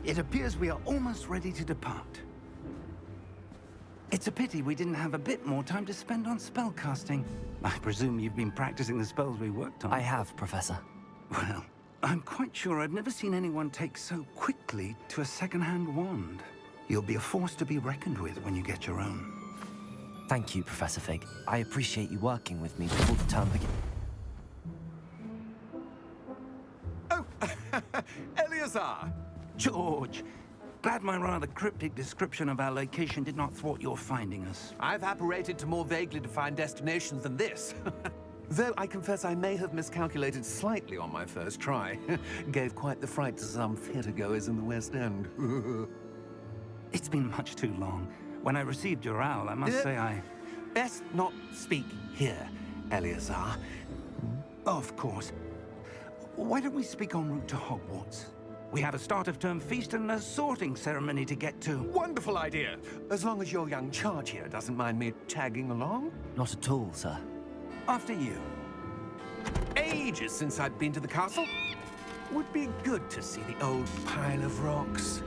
It appears we are almost ready to depart. It's a pity we didn't have a bit more time to spend on spellcasting. I presume you've been practicing the spells we worked on. I have, Professor. Well, I'm quite sure I've never seen anyone take so quickly to a second-hand wand. You'll be a force to be reckoned with when you get your own. Thank you, Professor Fig. I appreciate you working with me before the term begins. Oh, Eleazar! George! Glad my rather cryptic description of our location did not thwart your finding us. I've apparated to more vaguely defined destinations than this. Though I confess I may have miscalculated slightly on my first try. Gave quite the fright to some theatergoers in the West End. It's been much too long. When I received your owl, I must say I... Best not speak here, Eleazar. Of course. Why don't we speak en route to Hogwarts? We have a start-of-term feast and a sorting ceremony to get to. Wonderful idea! As long as your young charge here doesn't mind me tagging along. Not at all, sir. After you. Ages since I'd been to the castle. Would be good to see the old pile of rocks.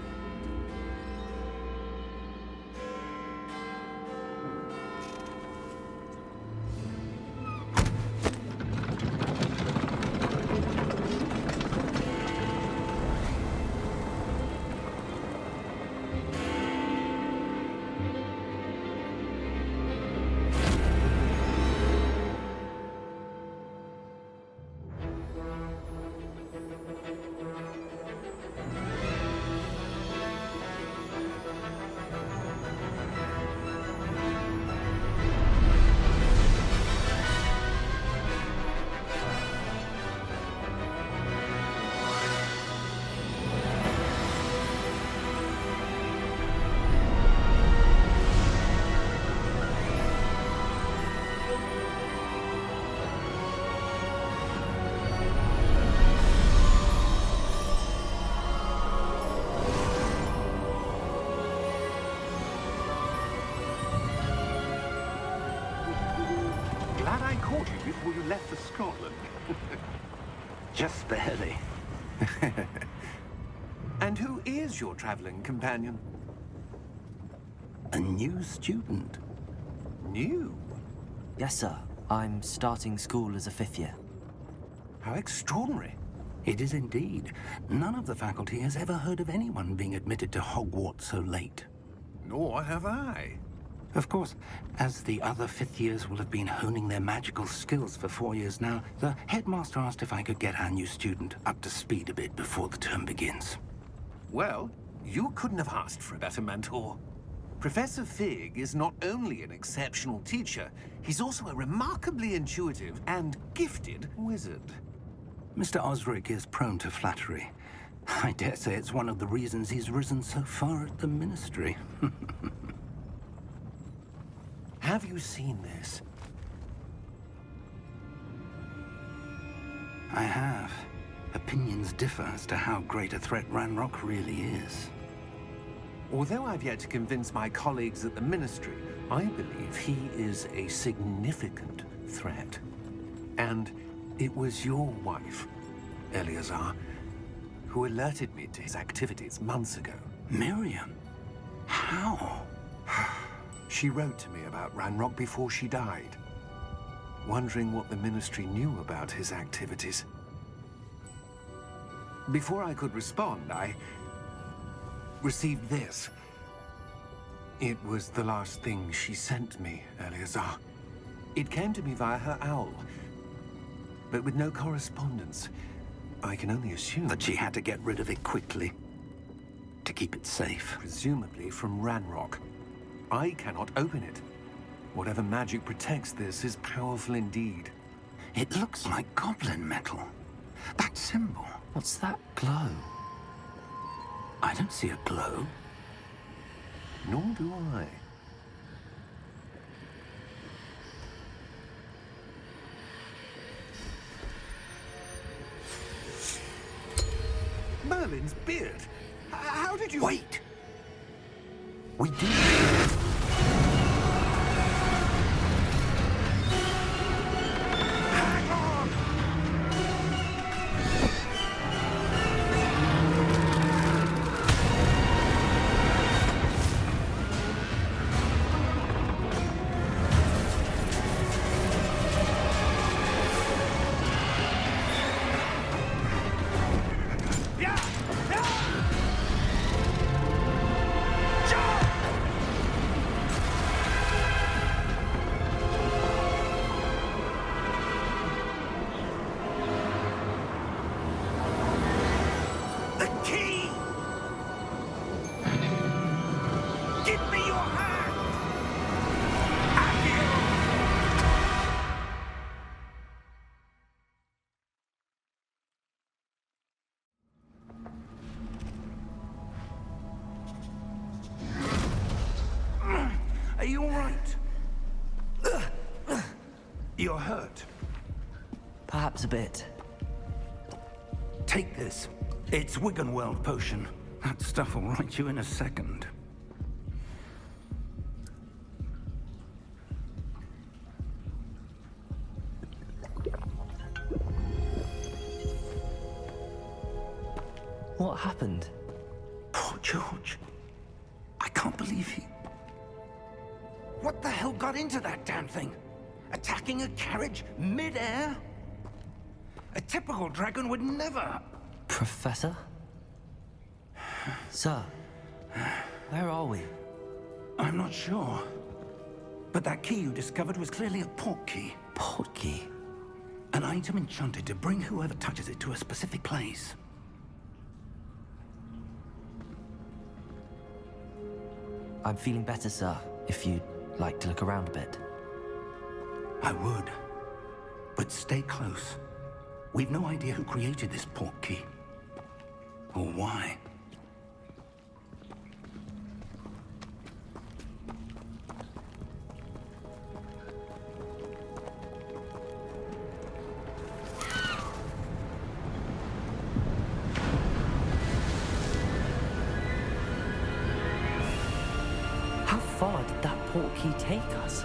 Glad I caught you before you left for Scotland. Just barely. And who is your traveling companion? A new student. New? Yes, sir. I'm starting school as a 5th year. How extraordinary. It is indeed. None of the faculty has ever heard of anyone being admitted to Hogwarts so late. Nor have I. Of course, as the other 5th years will have been honing their magical skills for 4 years now, the headmaster asked if I could get our new student up to speed a bit before the term begins. Well, you couldn't have asked for a better mentor. Professor Fig is not only an exceptional teacher, he's also a remarkably intuitive and gifted wizard. Mr. Osric is prone to flattery. I dare say it's one of the reasons he's risen so far at the Ministry. Have you seen this? I have. Opinions differ as to how great a threat Ranrock really is. Although I've yet to convince my colleagues at the Ministry, I believe he is a significant threat. And it was your wife, Eleazar, who alerted me to his activities months ago. Miriam? How? She wrote to me about Ranrock before she died, wondering what the Ministry knew about his activities. Before I could respond, I received this. It was the last thing she sent me, Eleazar. It came to me via her owl, but with no correspondence. I can only assume That she had to get rid of it quickly, to keep it safe. presumably from Ranrock. I cannot open it. Whatever magic protects this is powerful indeed. It looks like goblin metal. That symbol. What's that glow? I don't see a glow. Nor do I. Merlin's beard. How did you... Wait! We do. Hang on! You're hurt. Perhaps a bit. Take this. It's Wiggenweld potion. That stuff will right you in a second. What happened? Poor George. I can't believe he... What the hell got into that damn thing? Attacking a carriage mid-air? A typical dragon would never... Professor? Sir, where are we? I'm not sure. But that key you discovered was clearly a portkey. Portkey? An item enchanted to bring whoever touches it to a specific place. I'm feeling better, sir, if you'd like to look around a bit. I would. But stay close. We've no idea who created this portkey. Or why. How far did that portkey take us?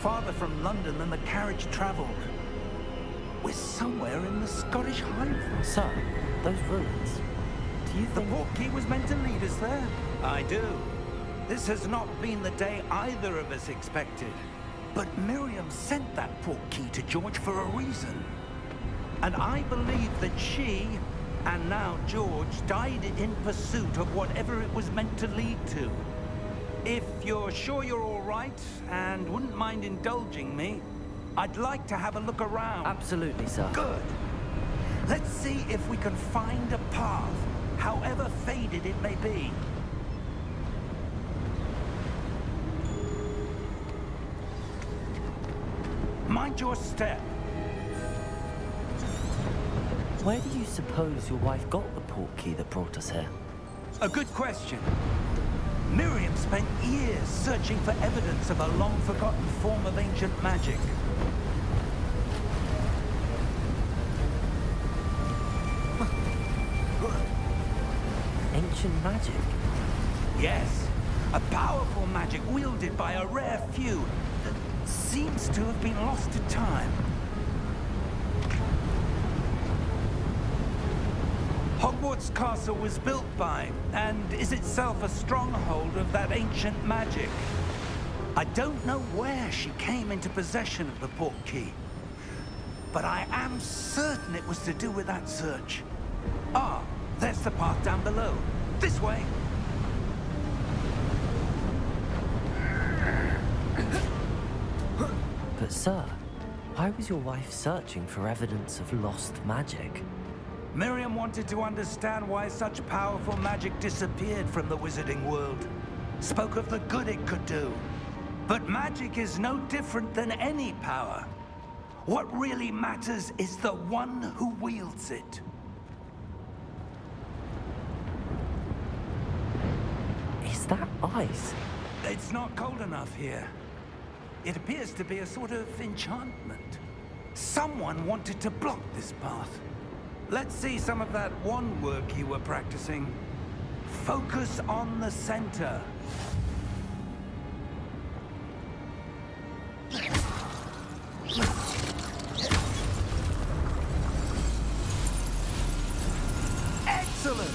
Farther from London than the carriage traveled. We're somewhere in the Scottish Highlands. Sir, those ruins. Do you The think... portkey was meant to lead us there? I do. This has not been the day either of us expected. But Miriam sent that portkey to George for a reason. And I believe that she, and now George, died in pursuit of whatever it was meant to lead to. If you're sure you're all right, and wouldn't mind indulging me, I'd like to have a look around. Absolutely, sir. Good. Let's see if we can find a path, however faded it may be. Mind your step. Where do you suppose your wife got the portkey that brought us here? A good question. Miriam spent years searching for evidence of a long-forgotten form of ancient magic. Ancient magic? Yes, a powerful magic wielded by a rare few that seems to have been lost to time. Hogwarts Castle was built by, and is itself a stronghold of that ancient magic. I don't know where she came into possession of the portkey, but I am certain it was to do with that search. Ah, there's the path down below. This way. But sir, why was your wife searching for evidence of lost magic? Miriam wanted to understand why such powerful magic disappeared from the wizarding world. Spoke of the good it could do. But magic is no different than any power. What really matters is the one who wields it. Is that ice? It's not cold enough here. It appears to be a sort of enchantment. Someone wanted to block this path. Let's see some of that wand work you were practicing. Focus on the center. Excellent!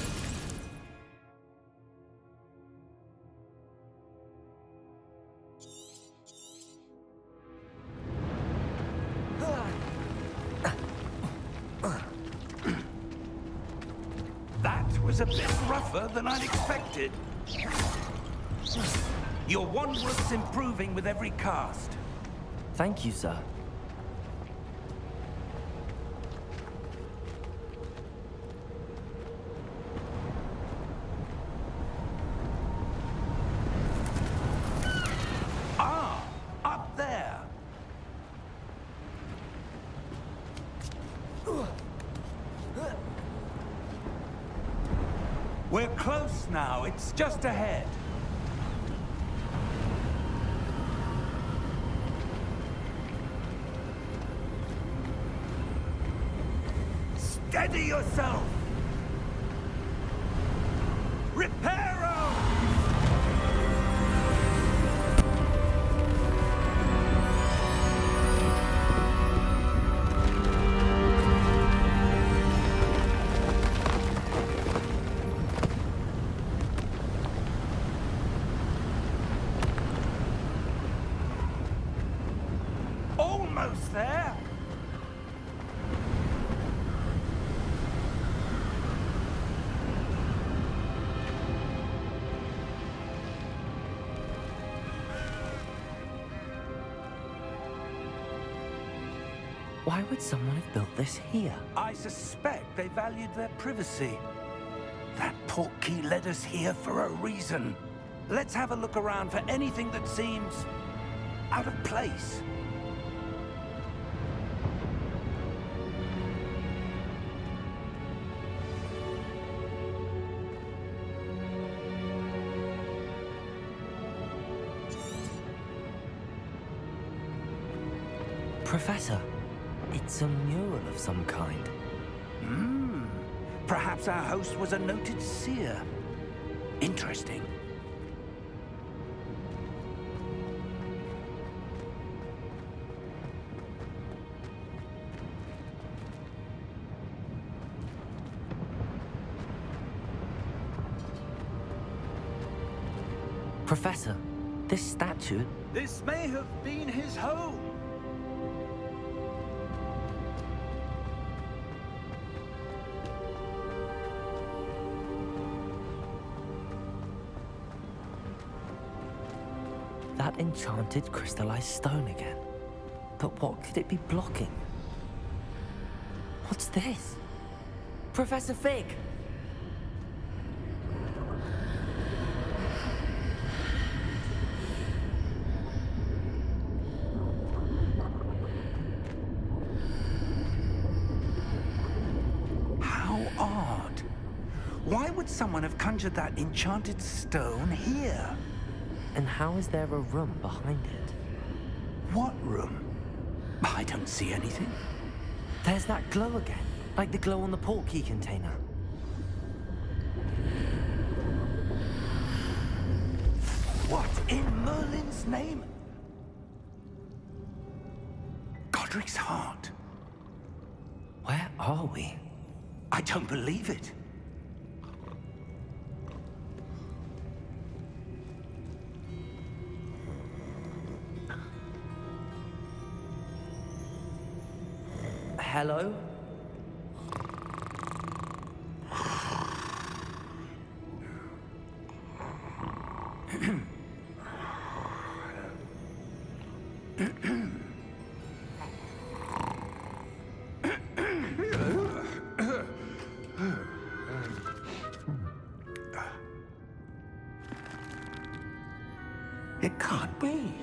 That was a bit rougher than I'd expected. Your wand work's improving with every cast. Thank you, sir. Ah, up there. We're close now. It's just ahead. Steady yourself! Reparo! Almost there! Why would someone have built this here? I suspect they valued their privacy. That Portkey led us here for a reason. Let's have a look around for anything that seems out of place. Professor, it's a mural of some kind. Perhaps our host was a noted seer. Interesting. Professor, this statue... This may have been his home. That enchanted crystallized stone again. But what could it be blocking? What's this? Professor Fig! How odd. Why would someone have conjured that enchanted stone here? And how is there a room behind it? What room? I don't see anything. There's that glow again, like the glow on the Portkey container. What in Merlin's name? Godric's heart. Where are we? I don't believe it. Hello? It can't be.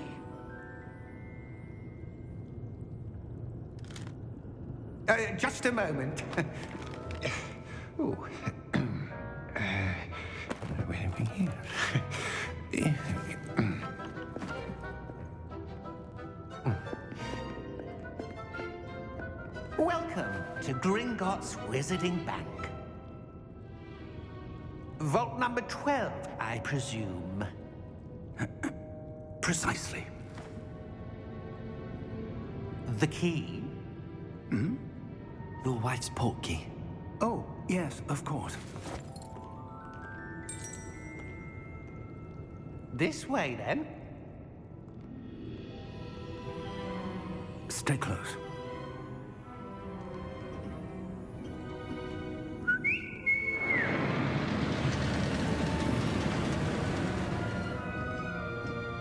Just a moment. Oh. Where are we here? Welcome to Gringotts Wizarding Bank. Vault number 12, I presume. Precisely. The key? Your wife's Portkey. Oh, yes, of course. This way, then. Stay close.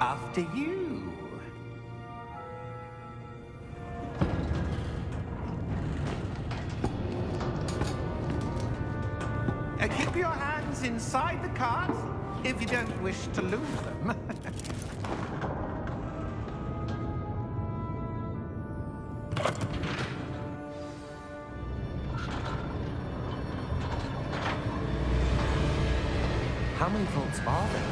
After you. Keep your hands inside the cart if you don't wish to lose them. How many vaults are there?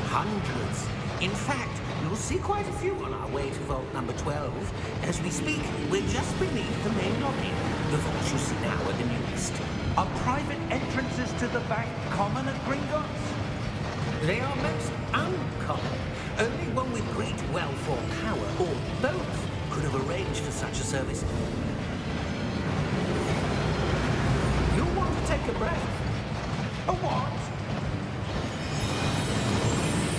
Hundreds. In fact, you'll see quite a few on our way to vault number 12. As we speak, we're just beneath the main lobby. The vaults you see now are the newest. Are private entrances to the bank common at Gringotts? They are most uncommon. Only one with great wealth or power, or both, could have arranged for such a service. You'll want to take a breath. A what?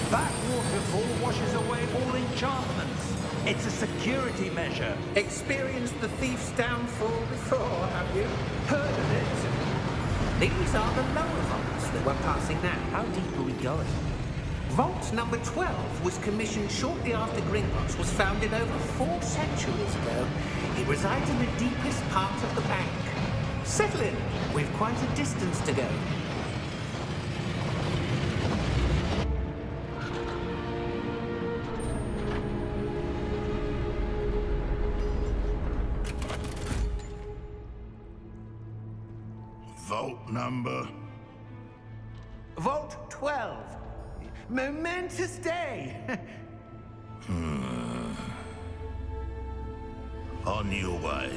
That waterfall washes away all enchantments. It's a security measure. Experienced the thief's downfall before, have you? Heard of it? These are the lower vaults that we're passing now. How deep are we going? Vault number 12 was commissioned shortly after Gringotts was founded over 4 centuries ago. It resides in the deepest part of the bank. Settle in. We've quite a distance to go. Vault number? Vault 12. Momentous day. On your way.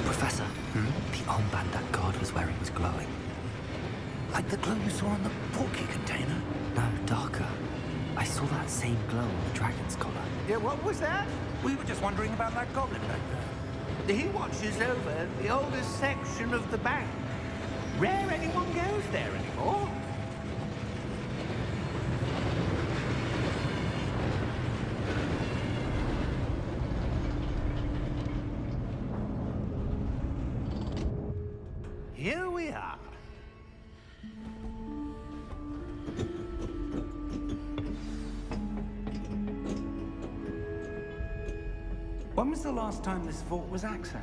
Professor, the armband that guard was wearing was glowing. Like the glow you saw on the Portkey container? No, darker. I saw that same glow on the dragon's collar. Yeah, what was that? We were just wondering about that goblin back there. He watches over the oldest section of the bank. Rare anyone goes there anymore. Here we are. When was the last time this vault was accessed?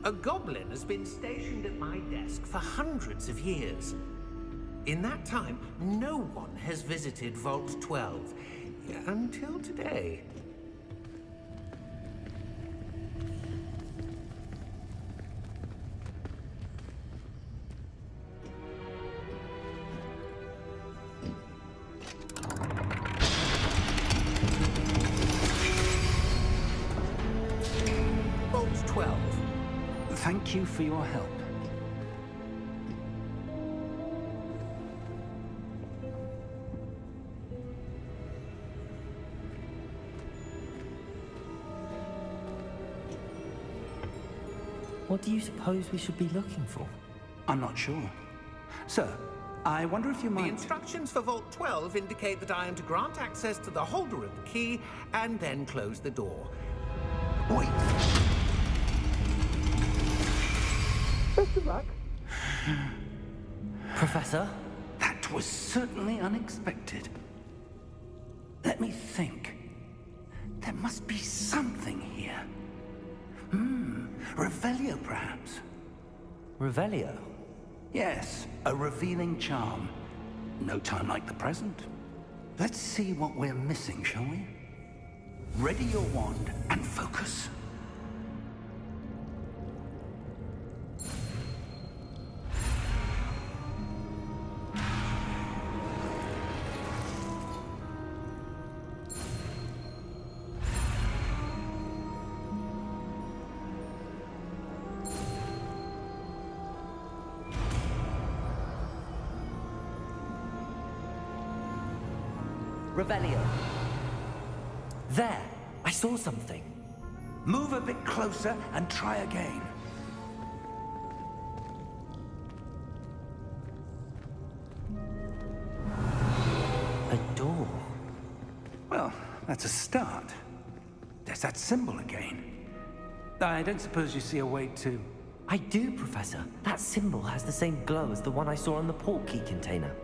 A goblin has been stationed at my desk for hundreds of years. In that time, no one has visited Vault 12 until today. Vault 12. Thank you for your help. What do you suppose we should be looking for? I'm not sure. Sir, I wonder if you The might... instructions for Vault 12 indicate that I am to grant access to the holder of the key and then close the door. Wait. Best of luck. Professor? That was certainly unexpected. Let me think. There must be something here. Revelio, perhaps? Revelio? Yes, a revealing charm. No time like the present. Let's see what we're missing, shall we? Ready your wand and focus. Revelio. There! I saw something. Move a bit closer and try again. A door. Well, that's a start. There's that symbol again. I don't suppose you see a way to... I do, Professor. That symbol has the same glow as the one I saw on the Portkey container.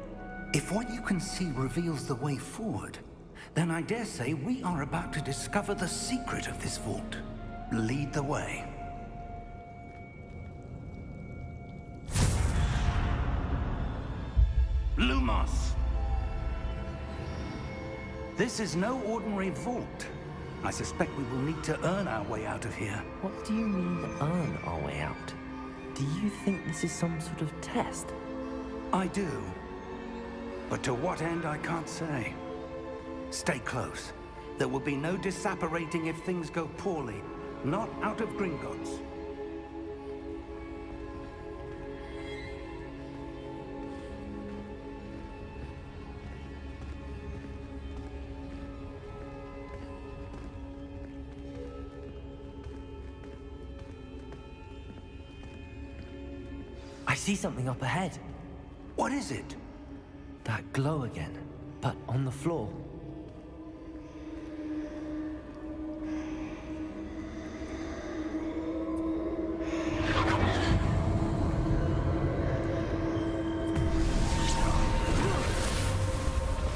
If what you can see reveals the way forward, then I dare say we are about to discover the secret of this vault. Lead the way. Lumos! This is no ordinary vault. I suspect we will need to earn our way out of here. What do you mean, earn our way out? Do you think this is some sort of test? I do. But to what end, I can't say. Stay close. There will be no disapparating if things go poorly. Not out of Gringotts. I see something up ahead. What is it? That glow again, but on the floor.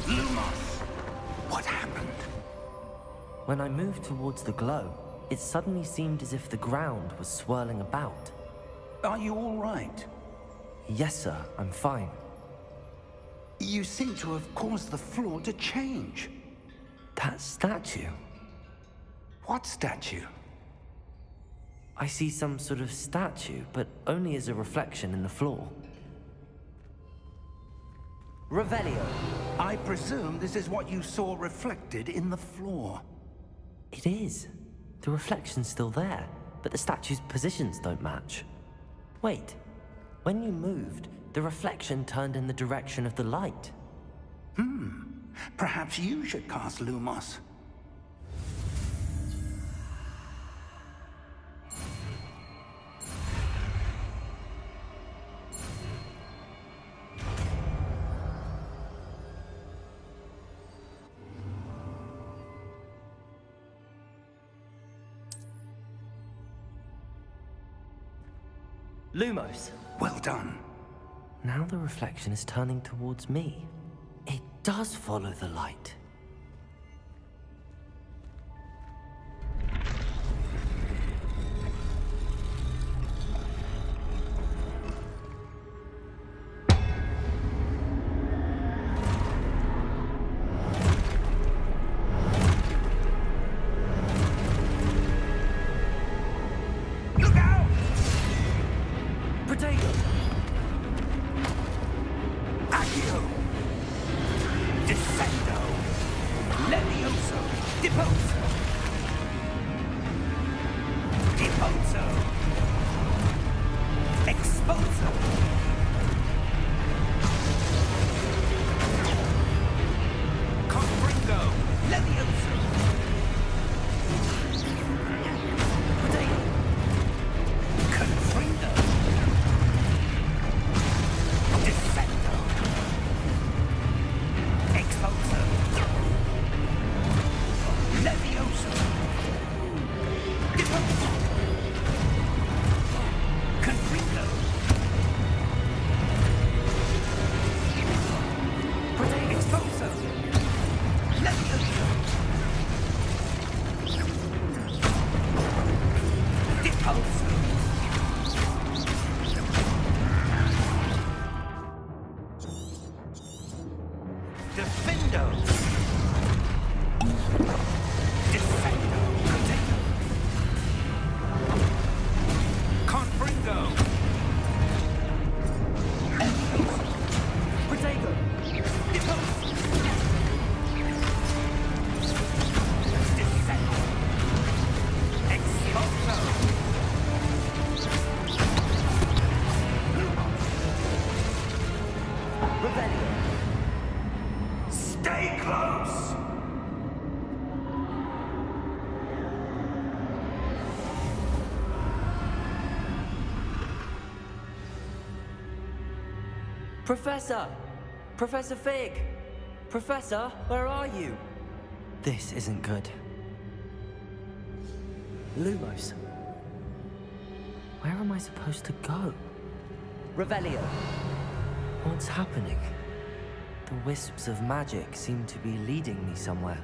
Lumos! What happened? When I moved towards the glow, it suddenly seemed as if the ground was swirling about. Are you all right? Yes, sir, I'm fine. You seem to have caused the floor to change. That statue. What statue? I see some sort of statue, but only as a reflection in the floor. Revelio. I presume this is what you saw reflected in the floor. It is. The reflection's still there, but the statue's positions don't match. Wait. When you moved, the reflection turned in the direction of the light. Perhaps you should cast Lumos. Lumos. Well done. Now the reflection is turning towards me. It does follow the light. Look out! Potato! Accio! Descendo! Levioso! Deposo! Deposo! Exposo! Confringo! Levioso! Potato! Confringo! Descendo! Exposo! Levioso! Deposo! Confringo! Potato! Exposo! Levioso! Deposo! Defendo! Defendo! Potato! Confringo! Potato! Deposo! Defendo! Exposo! Revelio! Stay close! Professor! Professor Fig! Professor, where are you? This isn't good. Lumos. Where am I supposed to go? Revelio. What's happening? The wisps of magic seem to be leading me somewhere.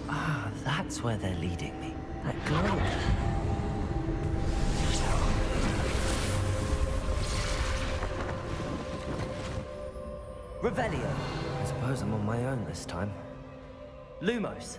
Ah, that That's where they're leading me. That globe. Revelio. I suppose I'm on my own this time. Lumos.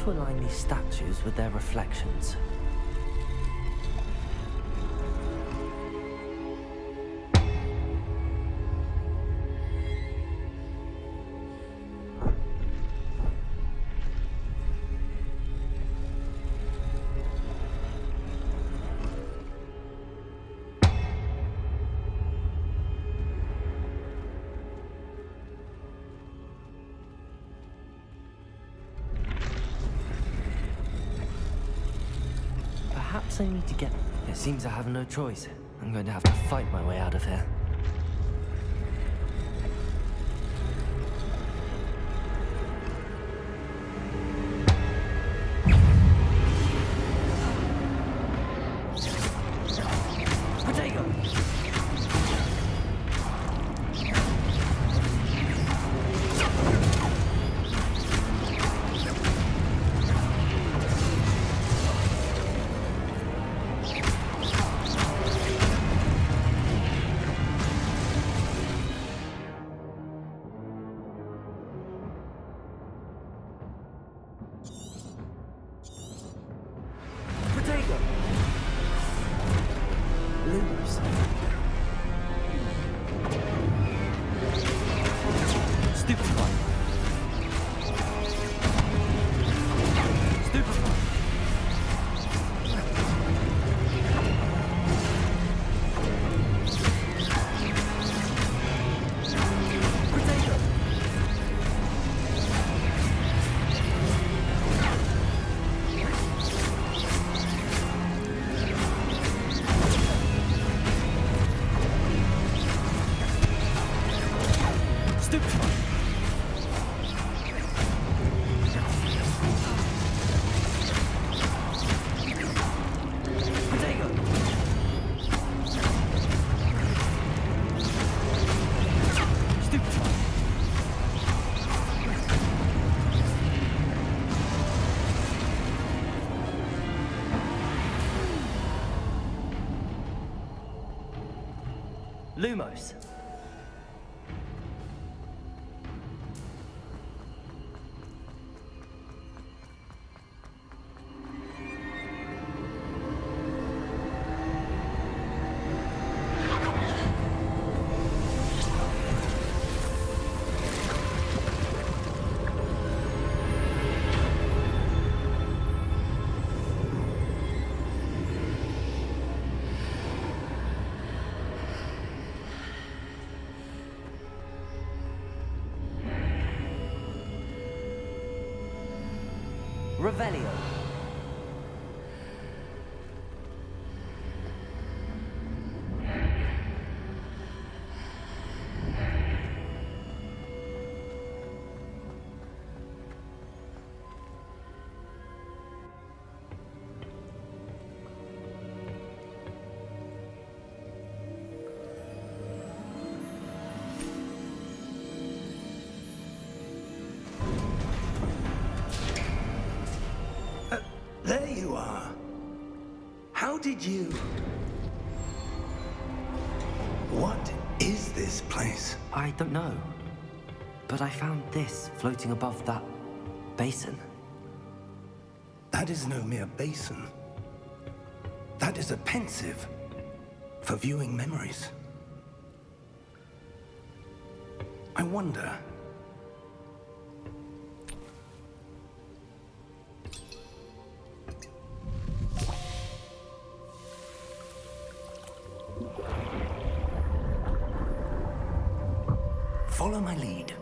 To align these statues with their reflections. Perhaps I need to get... It seems I have no choice. I'm going to have to fight my way out of here. Lumos. Revelio. There you are. How did you... What is this place? I don't know. But I found this floating above that basin. That is no mere basin. That is a pensive for viewing memories. I wonder... Follow my lead.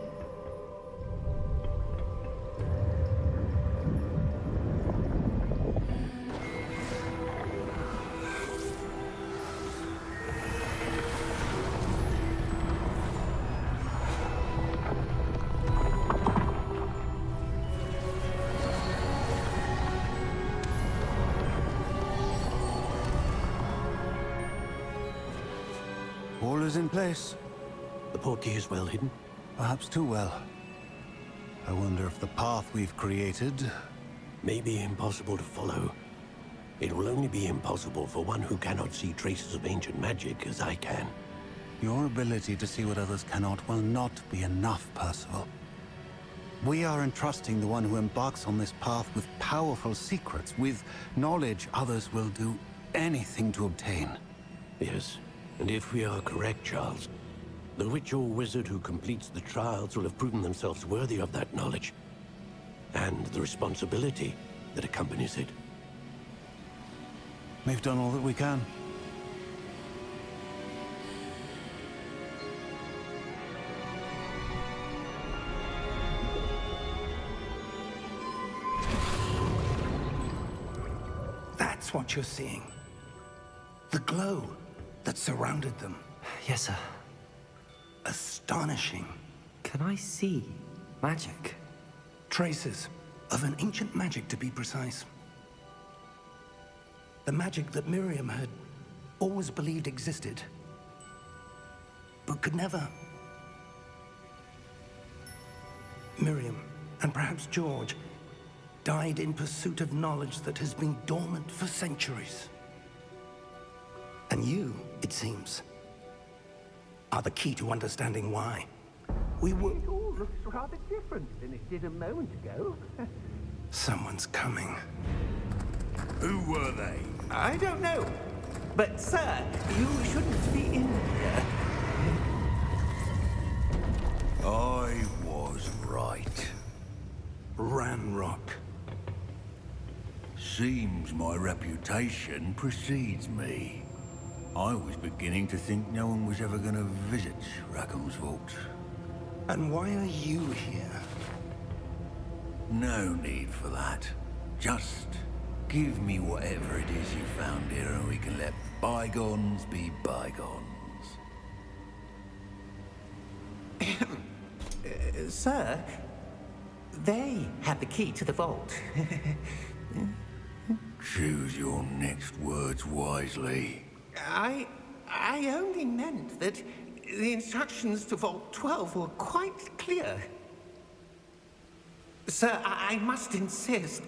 is in place. The portkey is well hidden? Perhaps too well. I wonder if the path we've created... May be impossible to follow. It will only be impossible for one who cannot see traces of ancient magic as I can. Your ability to see what others cannot will not be enough, Percival. We are entrusting the one who embarks on this path with powerful secrets, with knowledge others will do anything to obtain. Yes, and if we are correct, Charles, the witch or wizard who completes the trials will have proven themselves worthy of that knowledge, and the responsibility that accompanies it. We've done all that we can. That's what you're seeing. The glow that surrounded them. Yes, sir. Astonishing. Can I see magic? Traces of an ancient magic, to be precise. The magic that Miriam had always believed existed, but could never. Miriam, and perhaps George, died in pursuit of knowledge that has been dormant for centuries. And you, it seems, are the key to understanding why. We were... It all looks rather different than it did a moment ago. Someone's coming. Who were they? I don't know. But, sir, you shouldn't be in here. I was right. Ranrock. Seems my reputation precedes me. I was beginning to think no one was ever going to visit Rackham's vault. And why are you here? No need for that. Just give me whatever it is you found here and we can let bygones be bygones. Sir, they have the key to the vault. Choose your next words wisely. I only meant that the instructions to Vault 12 were quite clear. Sir, I must insist.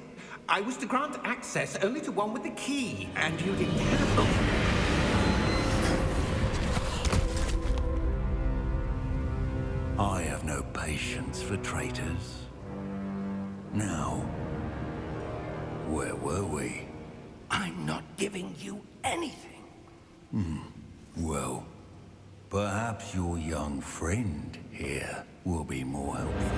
I was to grant access only to one with the key, and you didn't have them. I have no patience for traitors. Now, where were we? I'm not giving you anything. Well, perhaps your young friend here will be more helpful.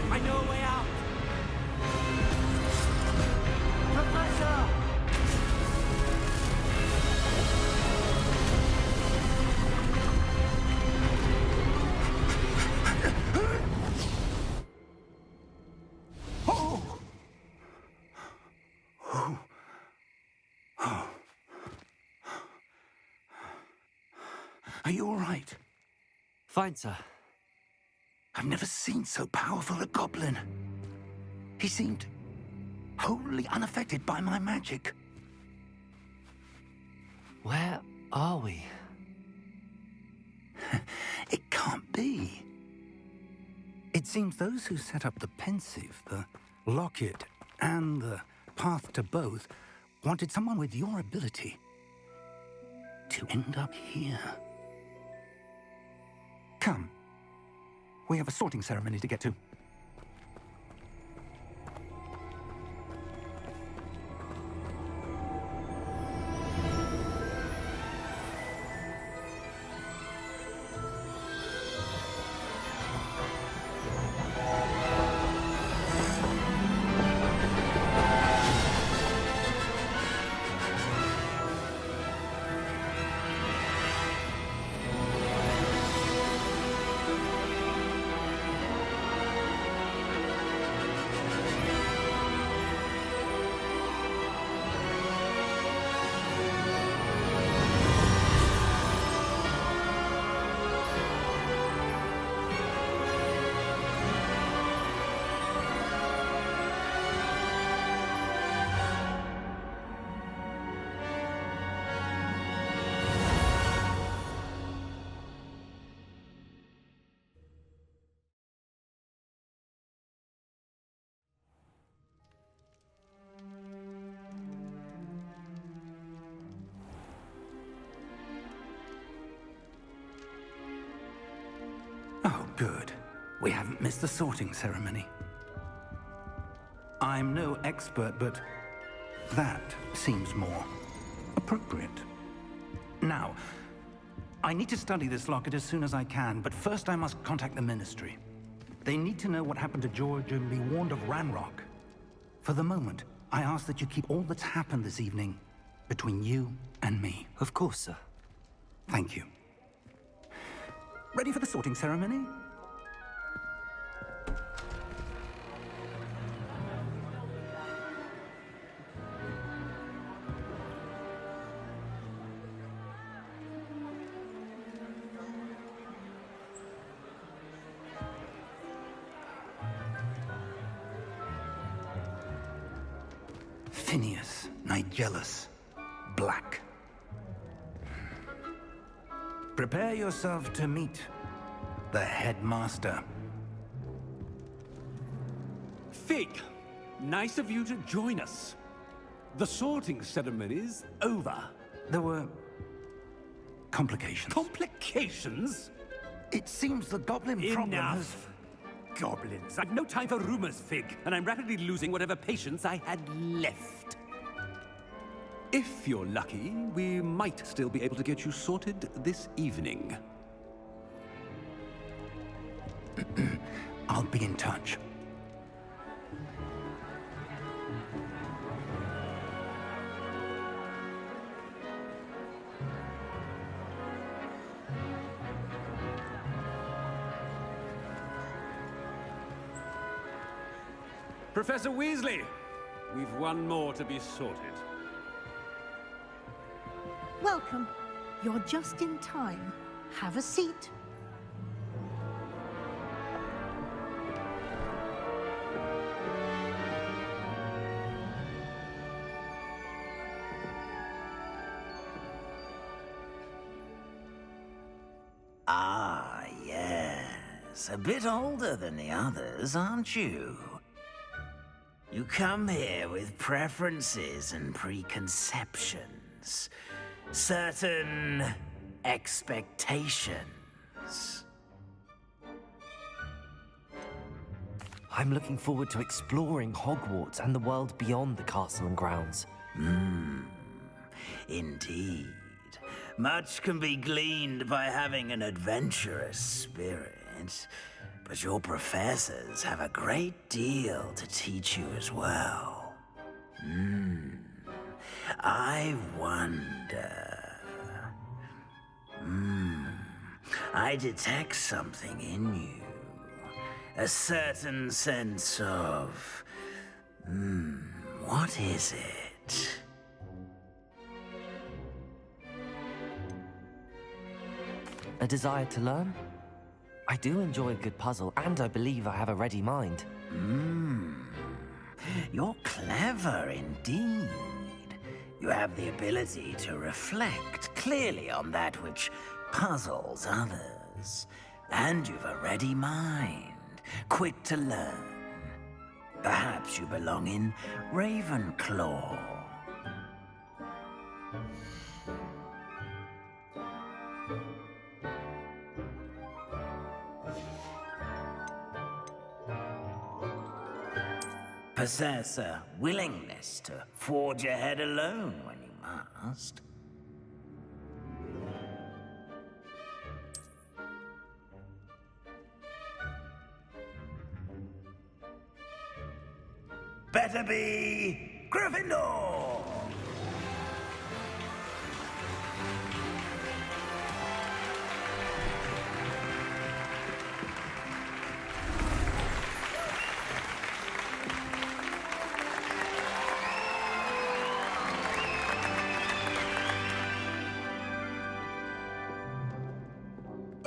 I know a way out. Are you all right? Fine, sir. I've never seen so powerful a goblin. He seemed wholly unaffected by my magic. Where are we? It can't be. It seems those who set up the pensive, the locket, and the path to both wanted someone with your ability to end up here. Come. We have a sorting ceremony to get to. We haven't missed the sorting ceremony. I'm no expert, but that seems more appropriate. Now, I need to study this locket as soon as I can, but first I must contact the Ministry. They need to know what happened to George and be warned of Ranrock. For the moment, I ask that you keep all that's happened this evening between you and me. Of course, sir. Thank you. Ready for the sorting ceremony? Phineas, Nigellus, Black. Prepare yourself to meet the headmaster. Fig, nice of you to join us. The sorting ceremony's over. There were complications. Complications? It seems the goblin problem has... Enough. Goblins. I've no time for rumors, Fig, and I'm rapidly losing whatever patience I had left. If you're lucky, we might still be able to get you sorted this evening. I'll be in touch. Professor Weasley, we've one more to be sorted. Welcome. You're just in time. Have a seat. Ah, yes. A bit older than the others, aren't you? You come here with preferences and preconceptions. Certain expectations. I'm looking forward to exploring Hogwarts and the world beyond the castle and grounds. Indeed. Much can be gleaned by having an adventurous spirit, but your professors have a great deal to teach you as well. I wonder... I detect something in you. A certain sense of... what is it? A desire to learn? I do enjoy a good puzzle, and I believe I have a ready mind. You're clever indeed. You have the ability to reflect clearly on that which puzzles others. And you've a ready mind, quick to learn. Perhaps you belong in Ravenclaw. Possess a willingness to forge ahead alone when you must. Better be Gryffindor!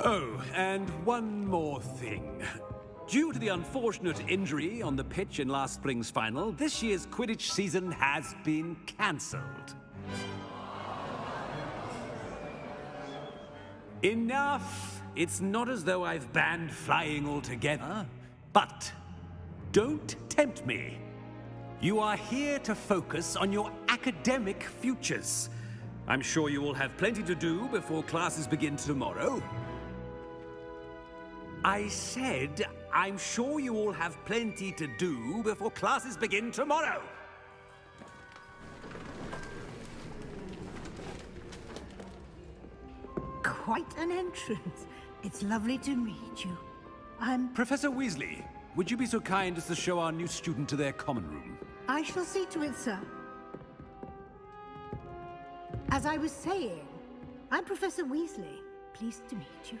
Oh, and one more thing. Due to the unfortunate injury on the pitch in last spring's final, this year's Quidditch season has been cancelled. Enough! It's not as though I've banned flying altogether, but don't tempt me. You are here to focus on your academic futures. I'm sure you will have plenty to do before classes begin tomorrow. I said I'm sure you all have plenty to do before classes begin tomorrow. Quite an entrance. It's lovely to meet you. Professor Weasley, would you be so kind as to show our new student to their common room? I shall see to it, sir. As I was saying, I'm Professor Weasley. Pleased to meet you.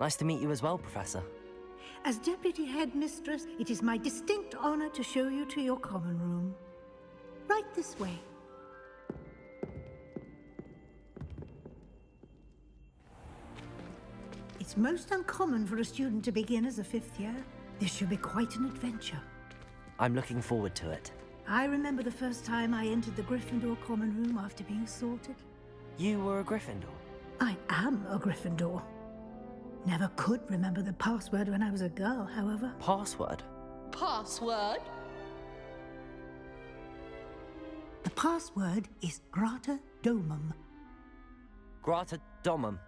Nice to meet you as well, Professor. As Deputy Headmistress, it is my distinct honor to show you to your common room. Right this way. It's most uncommon for a student to begin as a 5th year. This should be quite an adventure. I'm looking forward to it. I remember the first time I entered the Gryffindor common room after being sorted. You were a Gryffindor? I am a Gryffindor. Never could remember the password when I was a girl, however. Password? Password? The password is Grata Domum. Grata Domum.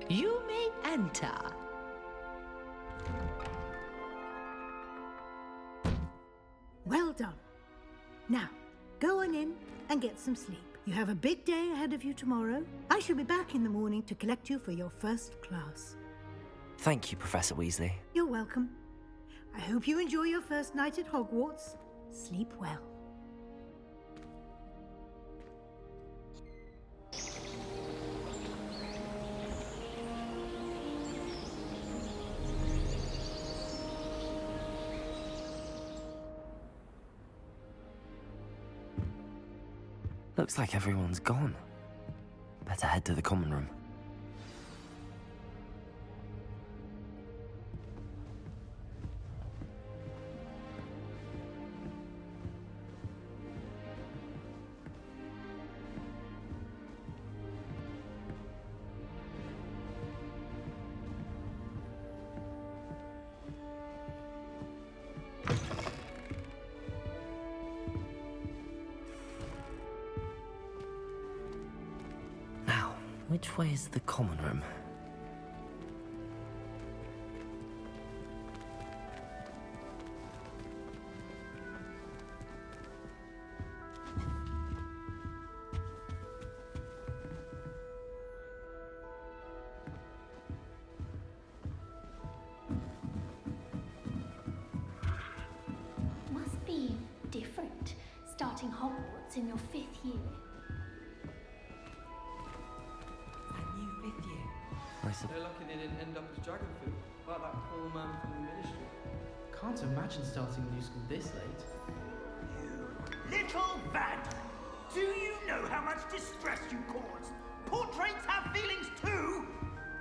You may enter. Well done. Now, go on in and get some sleep. You have a big day ahead of you tomorrow. I shall be back in the morning to collect you for your first class. Thank you, Professor Weasley. You're welcome. I hope you enjoy your first night at Hogwarts. Sleep well. Looks like everyone's gone. Better head to the common room. Which way is the common room? Must be different, starting Hogwarts in your 5th year. They're lucky they didn't end up as dragon food, like that poor man from the ministry. Can't imagine starting a new school this late. You little vandal! Do you know how much distress you cause? Portraits have feelings too!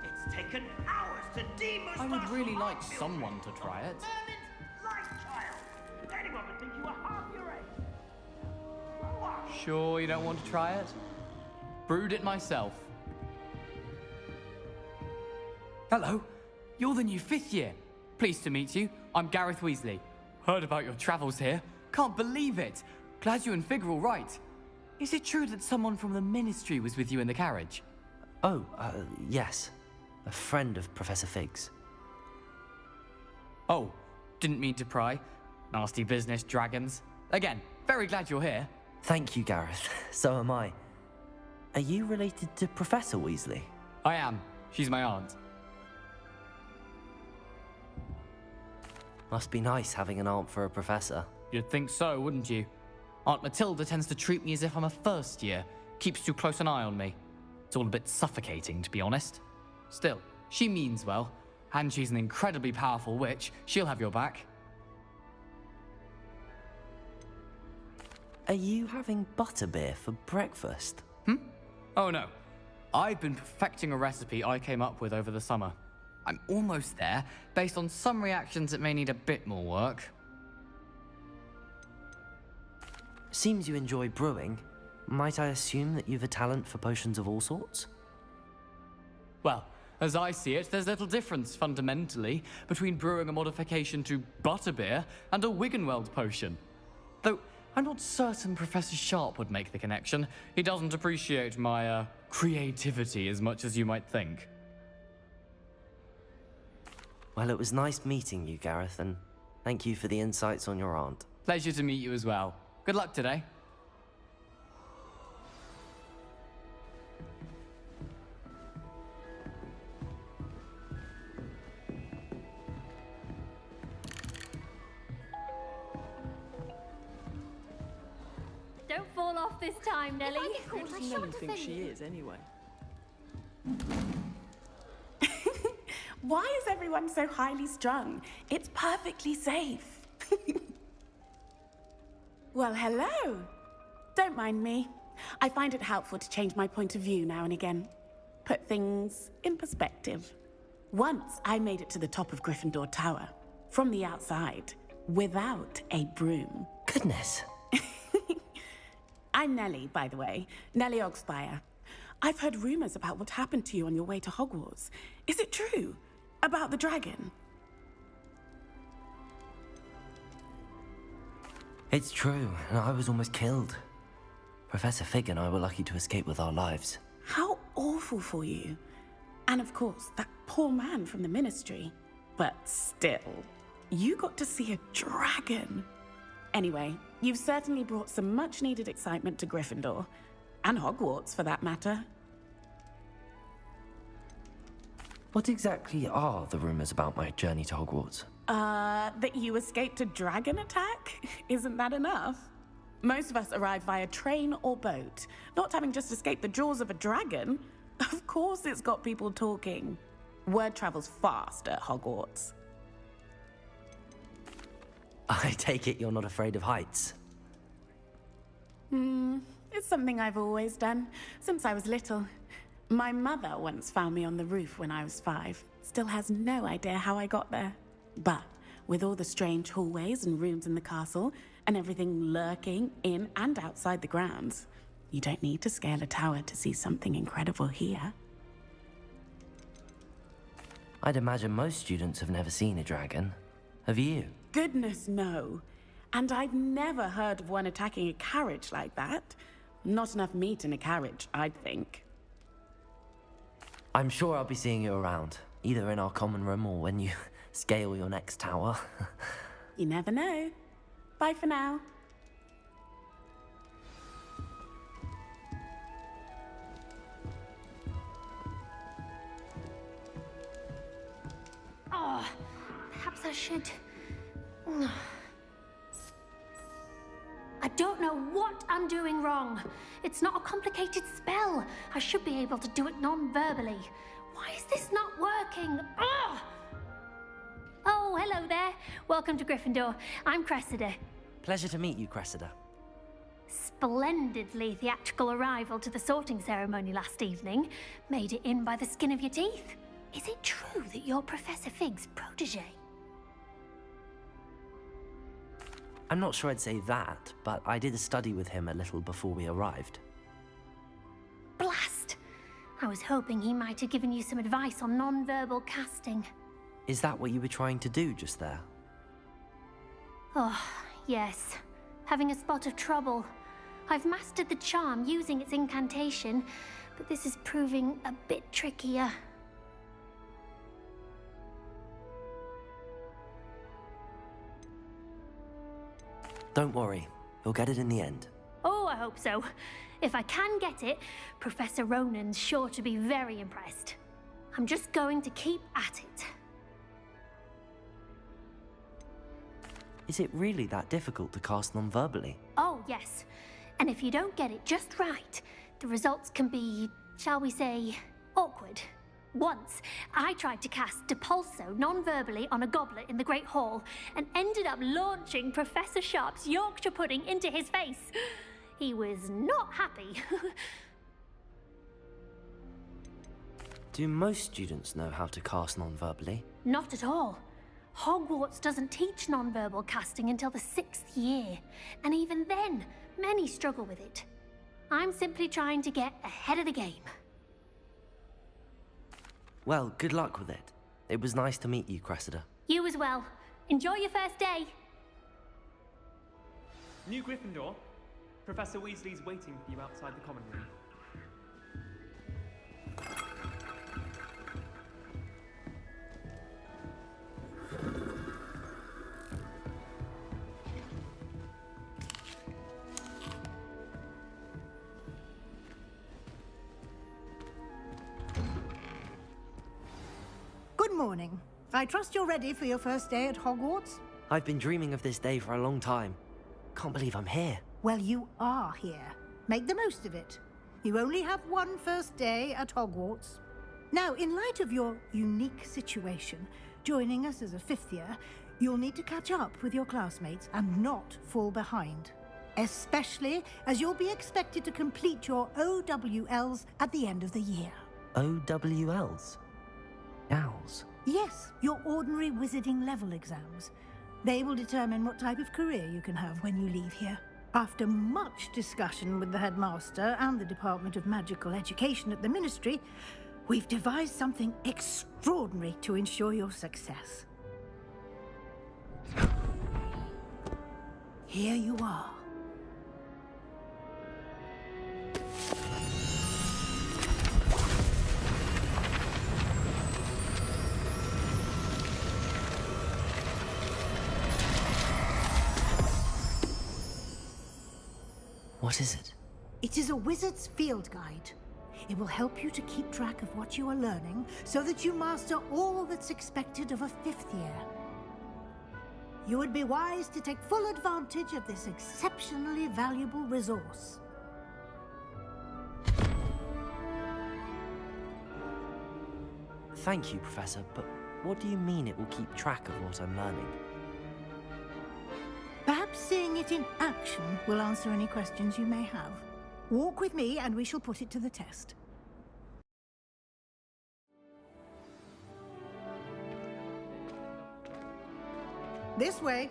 It's taken hours to demustache. I would really like someone to try it. Merlin's life child! Anyone would think you were half your age. Grow up! Sure you don't want to try it? Brewed it myself. Hello, you're the new 5th year. Pleased to meet you. I'm Gareth Weasley. Heard about your travels here. Can't believe it. Glad you and Fig are all right. Is it true that someone from the Ministry was with you in the carriage? Oh, yes. A friend of Professor Fig's. Oh, didn't mean to pry. Nasty business, dragons. Again, very glad you're here. Thank you, Gareth. So am I. Are you related to Professor Weasley? I am. She's my aunt. Must be nice having an aunt for a professor. You'd think so, wouldn't you? Aunt Matilda tends to treat me as if I'm a 1st year. Keeps too close an eye on me. It's all a bit suffocating, to be honest. Still, she means well. And she's an incredibly powerful witch. She'll have your back. Are you having butterbeer for breakfast? Oh no. I've been perfecting a recipe I came up with over the summer. I'm almost there, based on some reactions that may need a bit more work. Seems you enjoy brewing. Might I assume that you've a talent for potions of all sorts? Well, as I see it, there's little difference, fundamentally, between brewing a modification to butterbeer and a Wiggenweld potion. Though, I'm not certain Professor Sharp would make the connection. He doesn't appreciate my, creativity as much as you might think. Well, it was nice meeting you, Gareth, and thank you for the insights on your aunt. Pleasure to meet you as well. Good luck today. Don't fall off this time, Nellie. Who does Nellie think she is, anyway? Why is everyone so highly strung? It's perfectly safe. Well, hello. Don't mind me. I find it helpful to change my point of view now and again. Put things in perspective. Once I made it to the top of Gryffindor Tower, from the outside, without a broom. Goodness. I'm Nellie, by the way. Nellie Ogspire. I've heard rumors about what happened to you on your way to Hogwarts. Is it true? About the dragon? It's true, and I was almost killed. Professor Fig and I were lucky to escape with our lives. How awful for you. And of course, that poor man from the Ministry. But still, you got to see a dragon. Anyway, you've certainly brought some much-needed excitement to Gryffindor. And Hogwarts, for that matter. What exactly are the rumors about my journey to Hogwarts? That you escaped a dragon attack? Isn't that enough? Most of us arrive via train or boat, not having just escaped the jaws of a dragon. Of course it's got people talking. Word travels fast at Hogwarts. I take it you're not afraid of heights? It's something I've always done, since I was little. My mother once found me on the roof when I was 5. Still has no idea how I got there. But with all the strange hallways and rooms in the castle, and everything lurking in and outside the grounds, you don't need to scale a tower to see something incredible here. I'd imagine most students have never seen a dragon. Have you? Goodness, no. And I've never heard of one attacking a carriage like that. Not enough meat in a carriage, I'd think. I'm sure I'll be seeing you around, either in our common room or when you scale your next tower. You never know. Bye for now. Oh, perhaps I should... I don't know what I'm doing wrong. It's not a complicated spell. I should be able to do it non-verbally. Why is this not working? Ugh! Oh, hello there. Welcome to Gryffindor. I'm Cressida. Pleasure to meet you, Cressida. Splendidly theatrical arrival to the sorting ceremony last evening. Made it in by the skin of your teeth. Is it true that you're Professor Fig's protege? I'm not sure I'd say that, but I did study with him a little before we arrived. Blast! I was hoping he might have given you some advice on non-verbal casting. Is that what you were trying to do just there? Oh, yes. Having a spot of trouble. I've mastered the charm using its incantation, but this is proving a bit trickier. Don't worry, you'll get it in the end. Oh, I hope so. If I can get it, Professor Ronan's sure to be very impressed. I'm just going to keep at it. Is it really that difficult to cast non-verbally? Oh, yes. And if you don't get it just right, the results can be, shall we say, awkward. Once, I tried to cast Depulso non-verbally on a goblet in the Great Hall and ended up launching Professor Sharp's Yorkshire pudding into his face. He was not happy. Do most students know how to cast non-verbally? Not at all. Hogwarts doesn't teach non-verbal casting until the 6th year, and even then, many struggle with it. I'm simply trying to get ahead of the game. Well, good luck with it. It was nice to meet you, Cressida. You as well. Enjoy your first day. New Gryffindor. Professor Weasley's waiting for you outside the common room. I trust you're ready for your first day at Hogwarts? I've been dreaming of this day for a long time. Can't believe I'm here. Well, you are here. Make the most of it. You only have one first day at Hogwarts. Now, in light of your unique situation, joining us as a fifth year, you'll need to catch up with your classmates and not fall behind. Especially as you'll be expected to complete your OWLs at the end of the year. OWLs? Owls? Yes, your ordinary wizarding level exams. They will determine what type of career you can have when you leave here. After much discussion with the headmaster and the Department of Magical Education at the Ministry, we've devised something extraordinary to ensure your success. Here you are. What is it? It is a wizard's field guide. It will help you to keep track of what you are learning so that you master all that's expected of a fifth year. You would be wise to take full advantage of this exceptionally valuable resource. Thank you, Professor, but what do you mean it will keep track of what I'm learning? Perhaps seeing it in action will answer any questions you may have. Walk with me and we shall put it to the test. This way.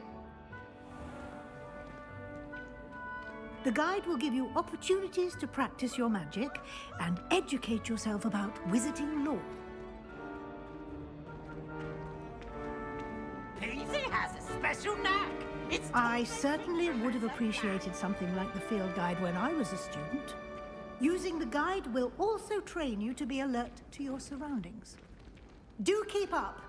The guide will give you opportunities to practice your magic and educate yourself about wizarding lore. Peasy has a special knack. I certainly would have appreciated something like the field guide when I was a student. Using the guide will also train you to be alert to your surroundings. Do keep up!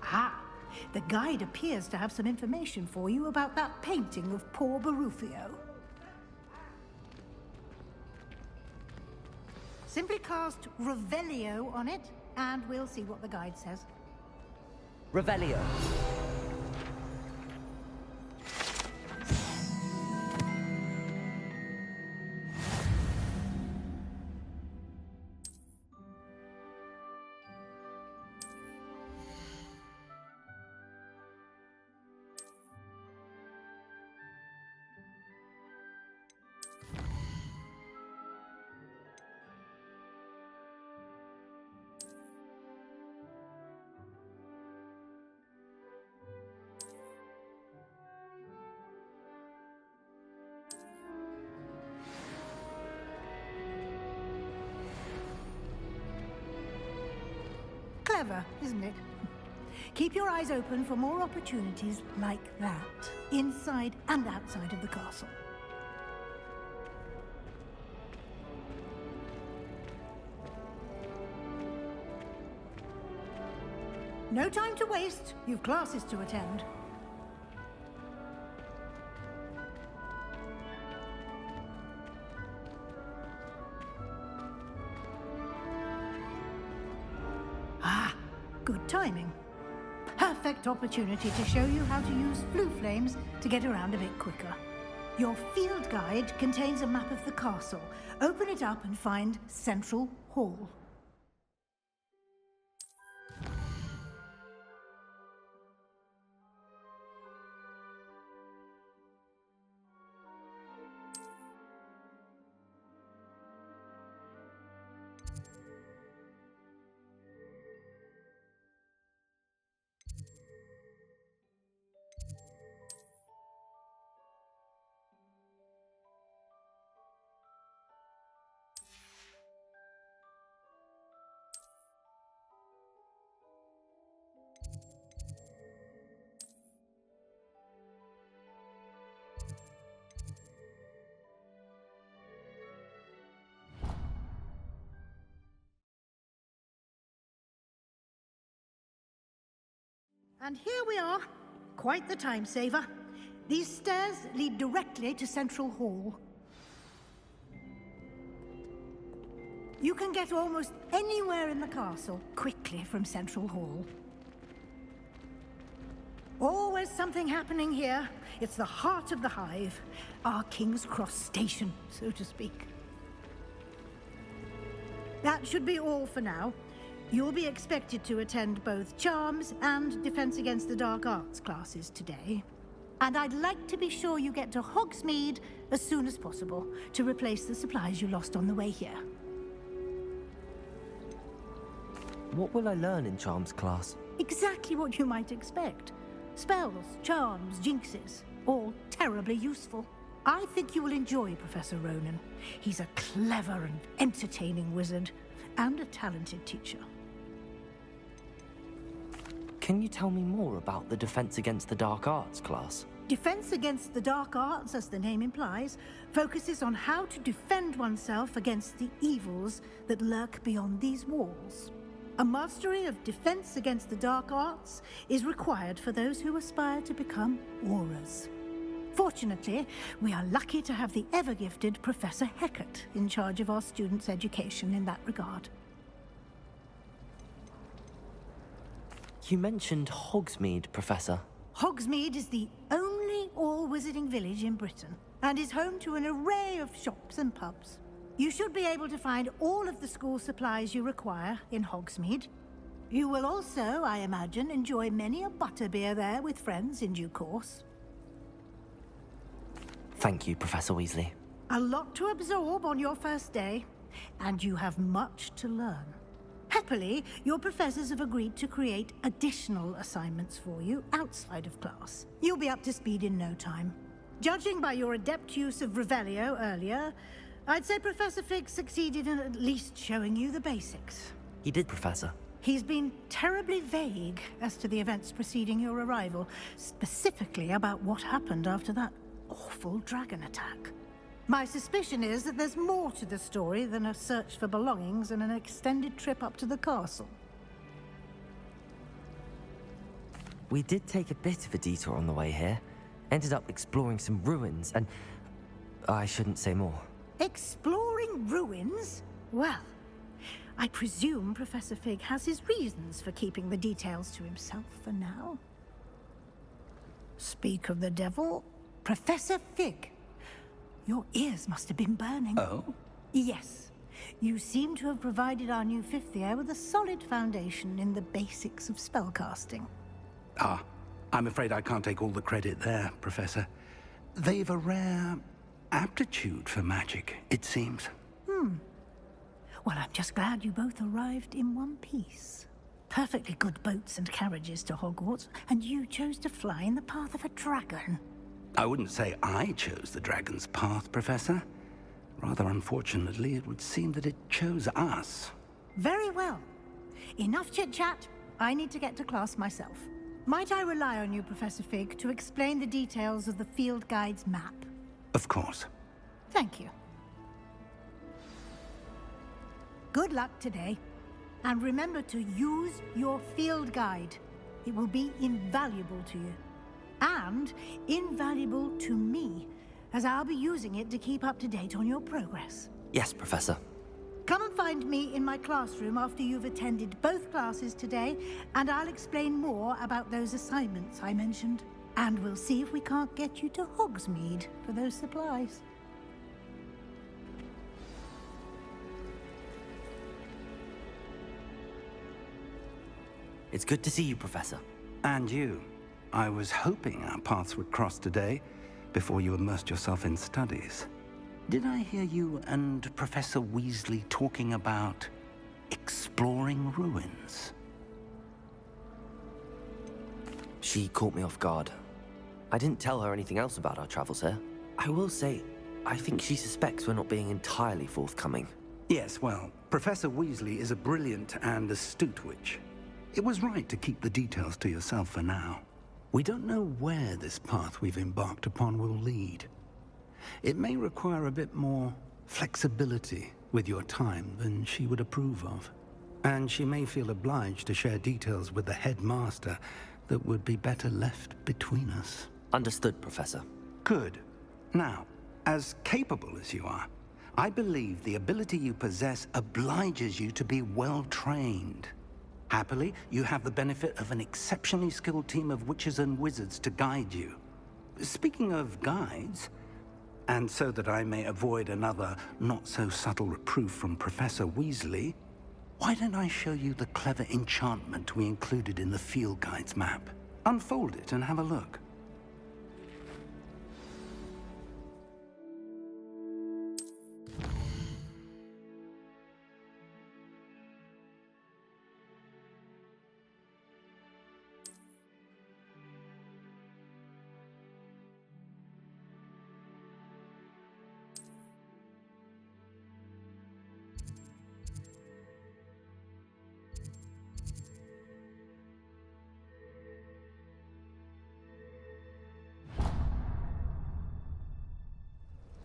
Ah, the guide appears to have some information for you about that painting of poor Barufio. Simply cast Revelio on it, and we'll see what the guide says. Revelio. Clever, isn't it? Keep your eyes open for more opportunities like that, inside and outside of the castle. No time to waste. You've classes to attend. Good timing. Perfect opportunity to show you how to use flue flames to get around a bit quicker. Your field guide contains a map of the castle. Open it up and find Central Hall. And here we are. Quite the time saver. These stairs lead directly to Central Hall. You can get almost anywhere in the castle quickly from Central Hall. Always something happening here. It's the heart of the Hive, our King's Cross station, so to speak. That should be all for now. You'll be expected to attend both Charms and Defense Against the Dark Arts classes today. And I'd like to be sure you get to Hogsmeade as soon as possible to replace the supplies you lost on the way here. What will I learn in Charms class? Exactly what you might expect. Spells, charms, jinxes, all terribly useful. I think you will enjoy Professor Ronan. He's a clever and entertaining wizard, and a talented teacher. Can you tell me more about the Defense Against the Dark Arts class? Defense Against the Dark Arts, as the name implies, focuses on how to defend oneself against the evils that lurk beyond these walls. A mastery of Defense Against the Dark Arts is required for those who aspire to become Aurors. Fortunately, we are lucky to have the ever-gifted Professor Hecat in charge of our students' education in that regard. You mentioned Hogsmeade, Professor. Hogsmeade is the only all-wizarding village in Britain, and is home to an array of shops and pubs. You should be able to find all of the school supplies you require in Hogsmeade. You will also, I imagine, enjoy many a butterbeer there with friends in due course. Thank you, Professor Weasley. A lot to absorb on your first day, and you have much to learn. Happily, your professors have agreed to create additional assignments for you outside of class. You'll be up to speed in no time. Judging by your adept use of Revelio earlier, I'd say Professor Fig succeeded in at least showing you the basics. He did, Professor. He's been terribly vague as to the events preceding your arrival, specifically about what happened after that awful dragon attack. My suspicion is that there's more to the story than a search for belongings and an extended trip up to the castle. We did take a bit of a detour on the way here. Ended up exploring some ruins and... I shouldn't say more. Exploring ruins? Well, I presume Professor Fig has his reasons for keeping the details to himself for now. Speak of the devil, Professor Fig. Your ears must have been burning. Oh? Yes. You seem to have provided our new fifth year with a solid foundation in the basics of spellcasting. Ah, I'm afraid I can't take all the credit there, Professor. They've a rare aptitude for magic, it seems. Well, I'm just glad you both arrived in one piece. Perfectly good boats and carriages to Hogwarts, and you chose to fly in the path of a dragon. I wouldn't say I chose the dragon's path, Professor. Rather unfortunately, it would seem that it chose us. Very well. Enough chit-chat. I need to get to class myself. Might I rely on you, Professor Fig, to explain the details of the field guide's map? Of course. Thank you. Good luck today. And remember to use your field guide. It will be invaluable to you. And invaluable to me, as I'll be using it to keep up to date on your progress. Yes, Professor. Come and find me in my classroom after you've attended both classes today, and I'll explain more about those assignments I mentioned. And we'll see if we can't get you to Hogsmeade for those supplies. It's good to see you, Professor. And you. I was hoping our paths would cross today, before you immersed yourself in studies. Did I hear you and Professor Weasley talking about exploring ruins? She caught me off guard. I didn't tell her anything else about our travels here. I will say, I think she suspects we're not being entirely forthcoming. Yes, well, Professor Weasley is a brilliant and astute witch. It was right to keep the details to yourself for now. We don't know where this path we've embarked upon will lead. It may require a bit more flexibility with your time than she would approve of. And she may feel obliged to share details with the headmaster that would be better left between us. Understood, Professor. Good. Now, as capable as you are, I believe the ability you possess obliges you to be well-trained. Happily, you have the benefit of an exceptionally skilled team of witches and wizards to guide you. Speaking of guides, and so that I may avoid another not-so-subtle reproof from Professor Weasley, why don't I show you the clever enchantment we included in the field guide's map? Unfold it and have a look.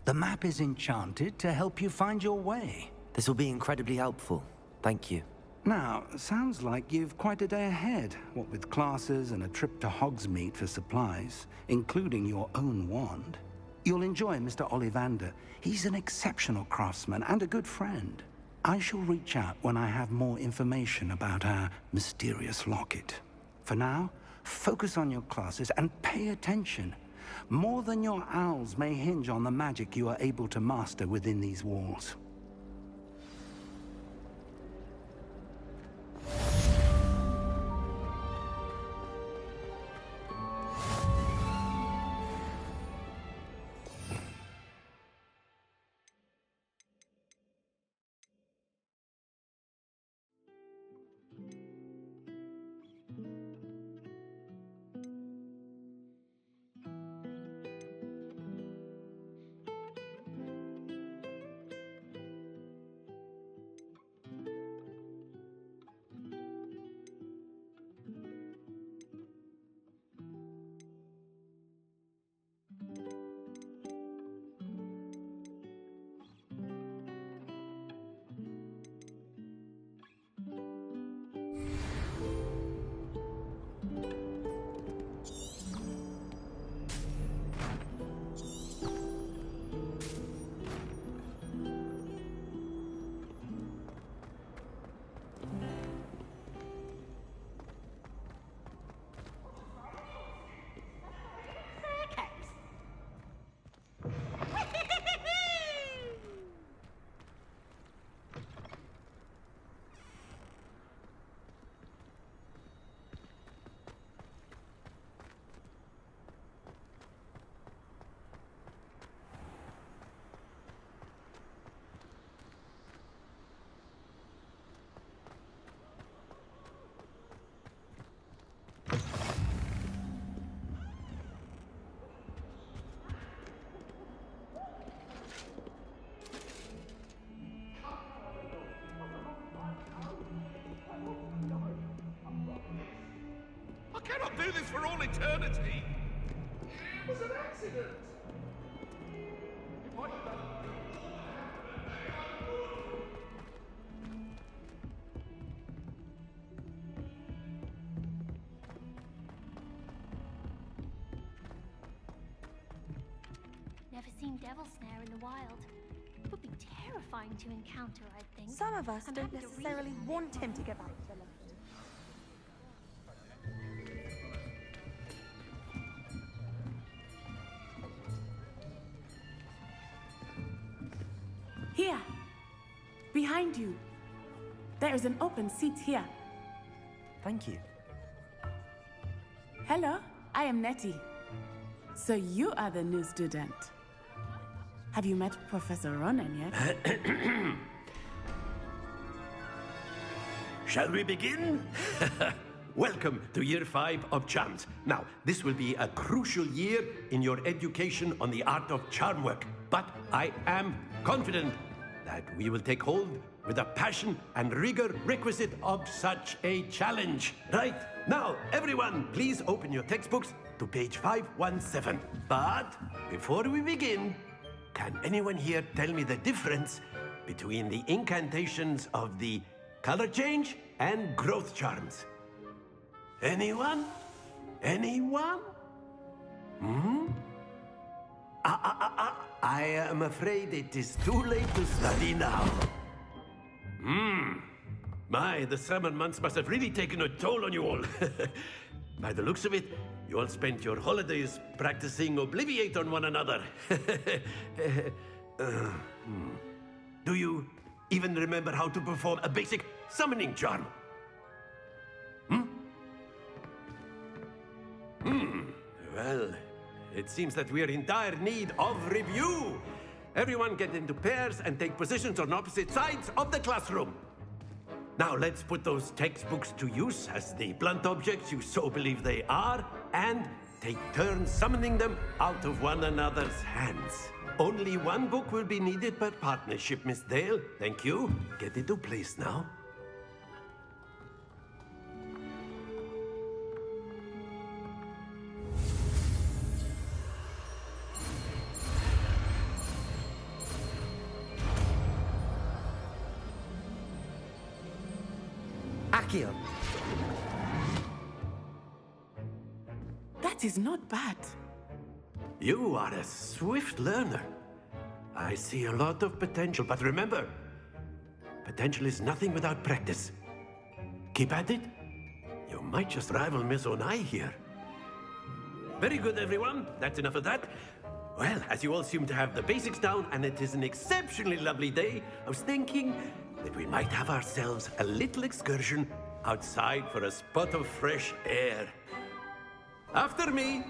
The map is enchanted to help you find your way. This will be incredibly helpful. Thank you. Now, sounds like you've quite a day ahead, what with classes and a trip to Hogsmeade for supplies, including your own wand. You'll enjoy Mr. Ollivander. He's an exceptional craftsman and a good friend. I shall reach out when I have more information about our mysterious locket. For now, focus on your classes and pay attention. More than your owls may hinge on the magic you are able to master within these walls. I cannot do this for all eternity! It was an accident! Never seen devil snare in the wild. Would be terrifying to encounter, I think. Some of us I'm don't having to necessarily really want him to get back to the left. Here! Behind you! There is an open seat here. Thank you. Hello, I am Nettie. So you are the new student. Have you met Professor Ronan yet? Shall we begin? Welcome to Year 5 of Charms. Now, this will be a crucial year in your education on the art of charm work. But I am confident that we will take hold with the passion and rigor requisite of such a challenge. Right, now, everyone, please open your textbooks to page 517. But before we begin, can anyone here tell me the difference between the incantations of the color change and growth charms? Anyone? Anyone? Hmm? I am afraid it is too late to study now. My, the summer months must have really taken a toll on you all. By the looks of it, you all spent your holidays practicing Obliviate on one another. Do you even remember how to perform a basic summoning charm? Well, it seems that we are in dire need of review. Everyone get into pairs and take positions on opposite sides of the classroom. Now let's put those textbooks to use as the blunt objects you so believe they are, and take turns summoning them out of one another's hands. Only one book will be needed per partnership, Miss Dale. Thank you. Get into place now. Accio. That is not bad. You are a swift learner. I see a lot of potential, but remember, potential is nothing without practice. Keep at it. You might just rival Miss Onai here. Very good, everyone. That's enough of that. Well, as you all seem to have the basics down, and it is an exceptionally lovely day, I was thinking that we might have ourselves a little excursion outside for a spot of fresh air. After me.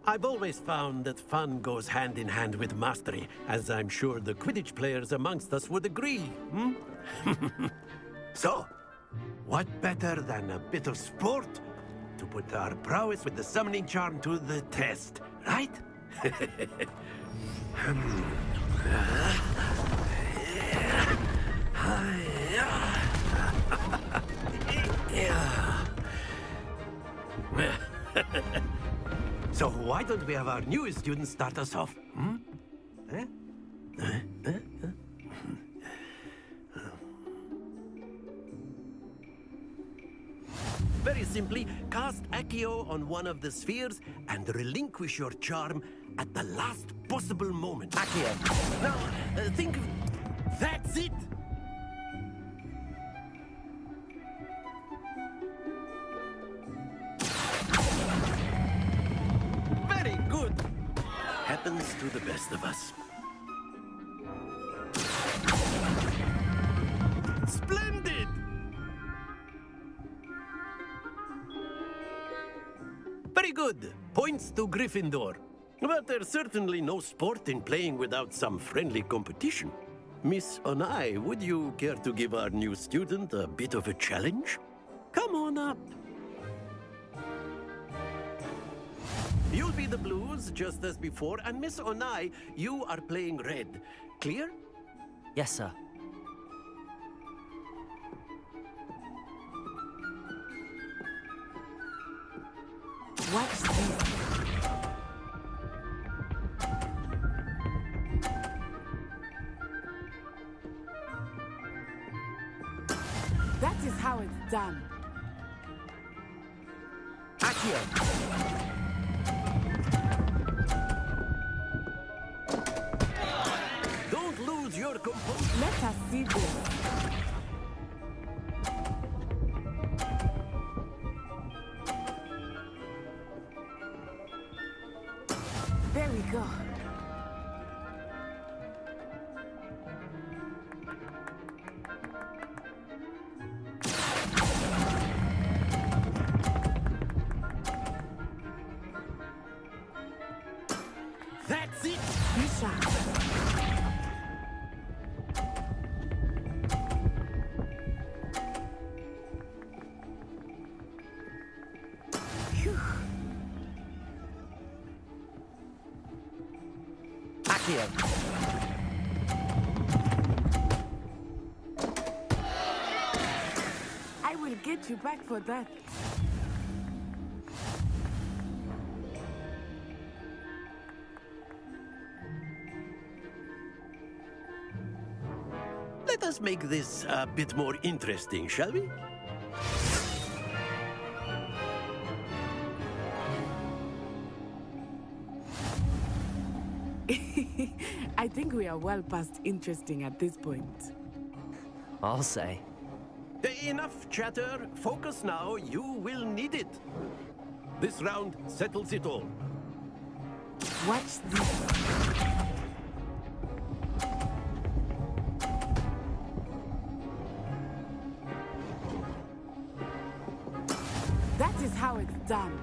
I've always found that fun goes hand in hand with mastery, as I'm sure the Quidditch players amongst us would agree. So, what better than a bit of sport to put our prowess with the summoning charm to the test, right? So why don't we have our newest student start us off? Very simply, cast Accio on one of the spheres and relinquish your charm at the last possible moment. Accio. Now, think of... That's it! Very good! Happens to the best of us. Splendid! Very good. Points to Gryffindor. But there's certainly no sport in playing without some friendly competition. Miss Onai, would you care to give our new student a bit of a challenge? Come on up. You'll be the blues, just as before, and Miss Onai, you are playing red. Clear? Yes, sir. What's this? That is how it's done. Accio. Don't lose your composure. Let us see this. There we go. That's it! Be sharp. Phew. Accio. I will get you back for that. Let us make this a bit more interesting, shall we? I think we are well past interesting at this point. I'll say. Enough chatter. Focus now. You will need it. This round settles it all. Watch this. That is how it's done.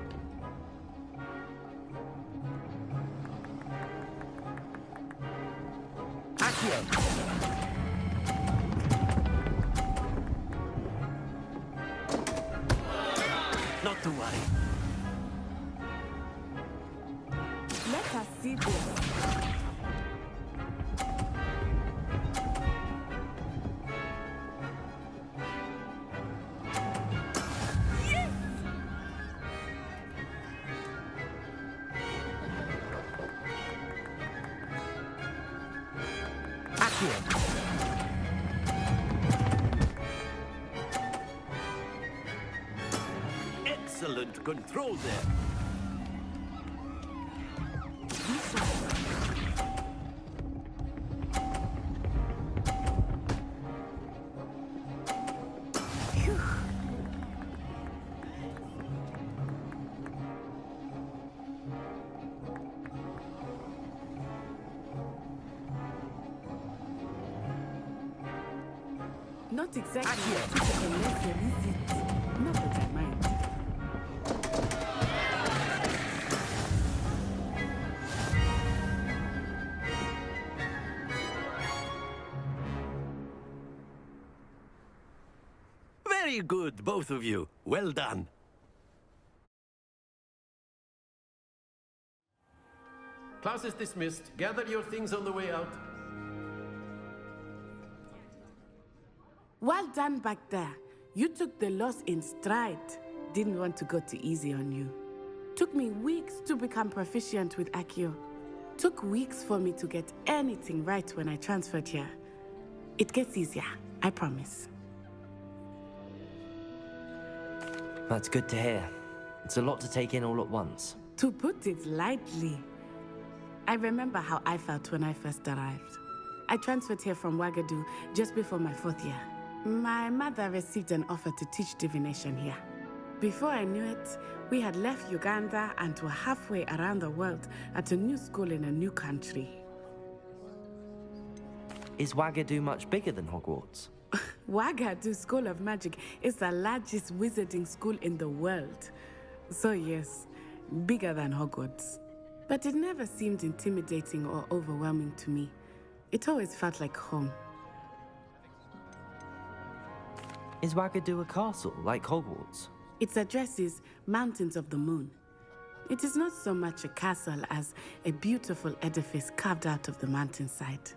Not to worry. Let us see this. Yes! Excellent control there. Not exactly a typical lesson, is it? Not that I mind. Very good, both of you. Well done. Class is dismissed. Gather your things on the way out. Well done back there. You took the loss in stride. Didn't want to go too easy on you. Took me weeks to become proficient with Accio. Took weeks for me to get anything right when I transferred here. It gets easier, I promise. That's good to hear. It's a lot to take in all at once. To put it lightly, I remember how I felt when I first arrived. I transferred here from Wagadu just before my 4th year. My mother received an offer to teach divination here. Before I knew it, we had left Uganda and were halfway around the world at a new school in a new country. Is Wagadu much bigger than Hogwarts? Wagadu School of Magic is the largest wizarding school in the world. So yes, bigger than Hogwarts. But it never seemed intimidating or overwhelming to me. It always felt like home. Is Wagadu a castle, like Hogwarts? Its address is Mountains of the Moon. It is not so much a castle as a beautiful edifice carved out of the mountainside.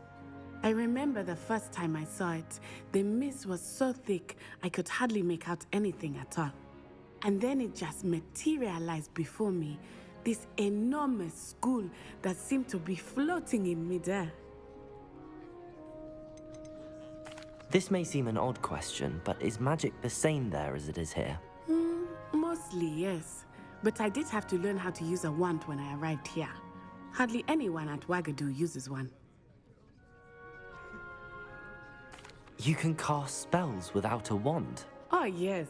I remember the first time I saw it, the mist was so thick I could hardly make out anything at all. And then it just materialized before me, this enormous school that seemed to be floating in midair. This may seem an odd question, but is magic the same there as it is here? Mostly, yes. But I did have to learn how to use a wand when I arrived here. Hardly anyone at Wagadu uses one. You can cast spells without a wand? Oh, yes.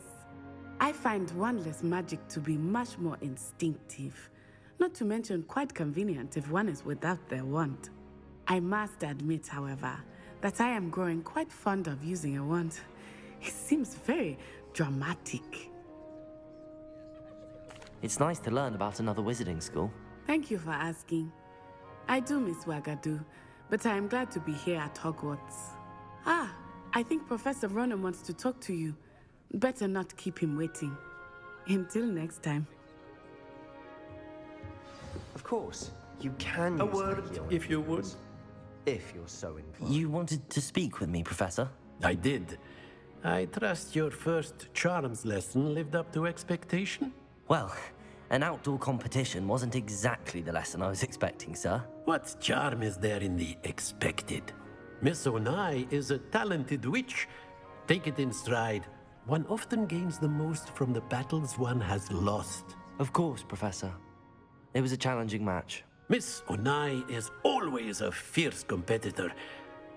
I find wandless magic to be much more instinctive. Not to mention quite convenient if one is without their wand. I must admit, however, that I am growing quite fond of using a wand. It seems very dramatic. It's nice to learn about another wizarding school. Thank you for asking. I do miss Wagadu, but I am glad to be here at Hogwarts. Ah, I think Professor Ronan wants to talk to you. Better not keep him waiting. Until next time. Of course, you can use A word, if you would. If you're so inclined. You wanted to speak with me, Professor? I did. I trust your first charms lesson lived up to expectation? Well, an outdoor competition wasn't exactly the lesson I was expecting, sir. What charm is there in the expected? Miss Onai is a talented witch. Take it in stride. One often gains the most from the battles one has lost. Of course, Professor. It was a challenging match. Miss Onai is always a fierce competitor,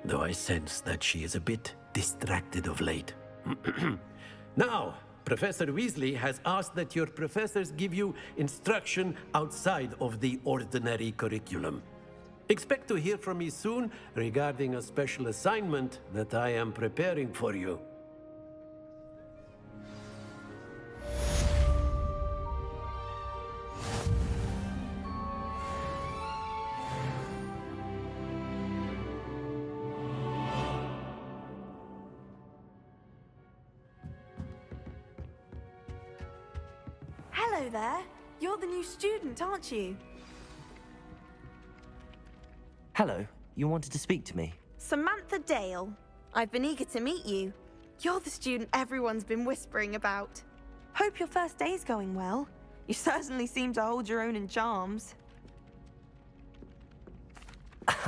though I sense that she is a bit distracted of late. Now, Professor Weasley has asked that your professors give you instruction outside of the ordinary curriculum. Expect to hear from me soon regarding a special assignment that I am preparing for you. Hello there. You're the new student, aren't you? Hello, you wanted to speak to me? Samantha Dale. I've been eager to meet you. You're the student everyone's been whispering about. Hope your first day's going well. You certainly seem to hold your own in charms.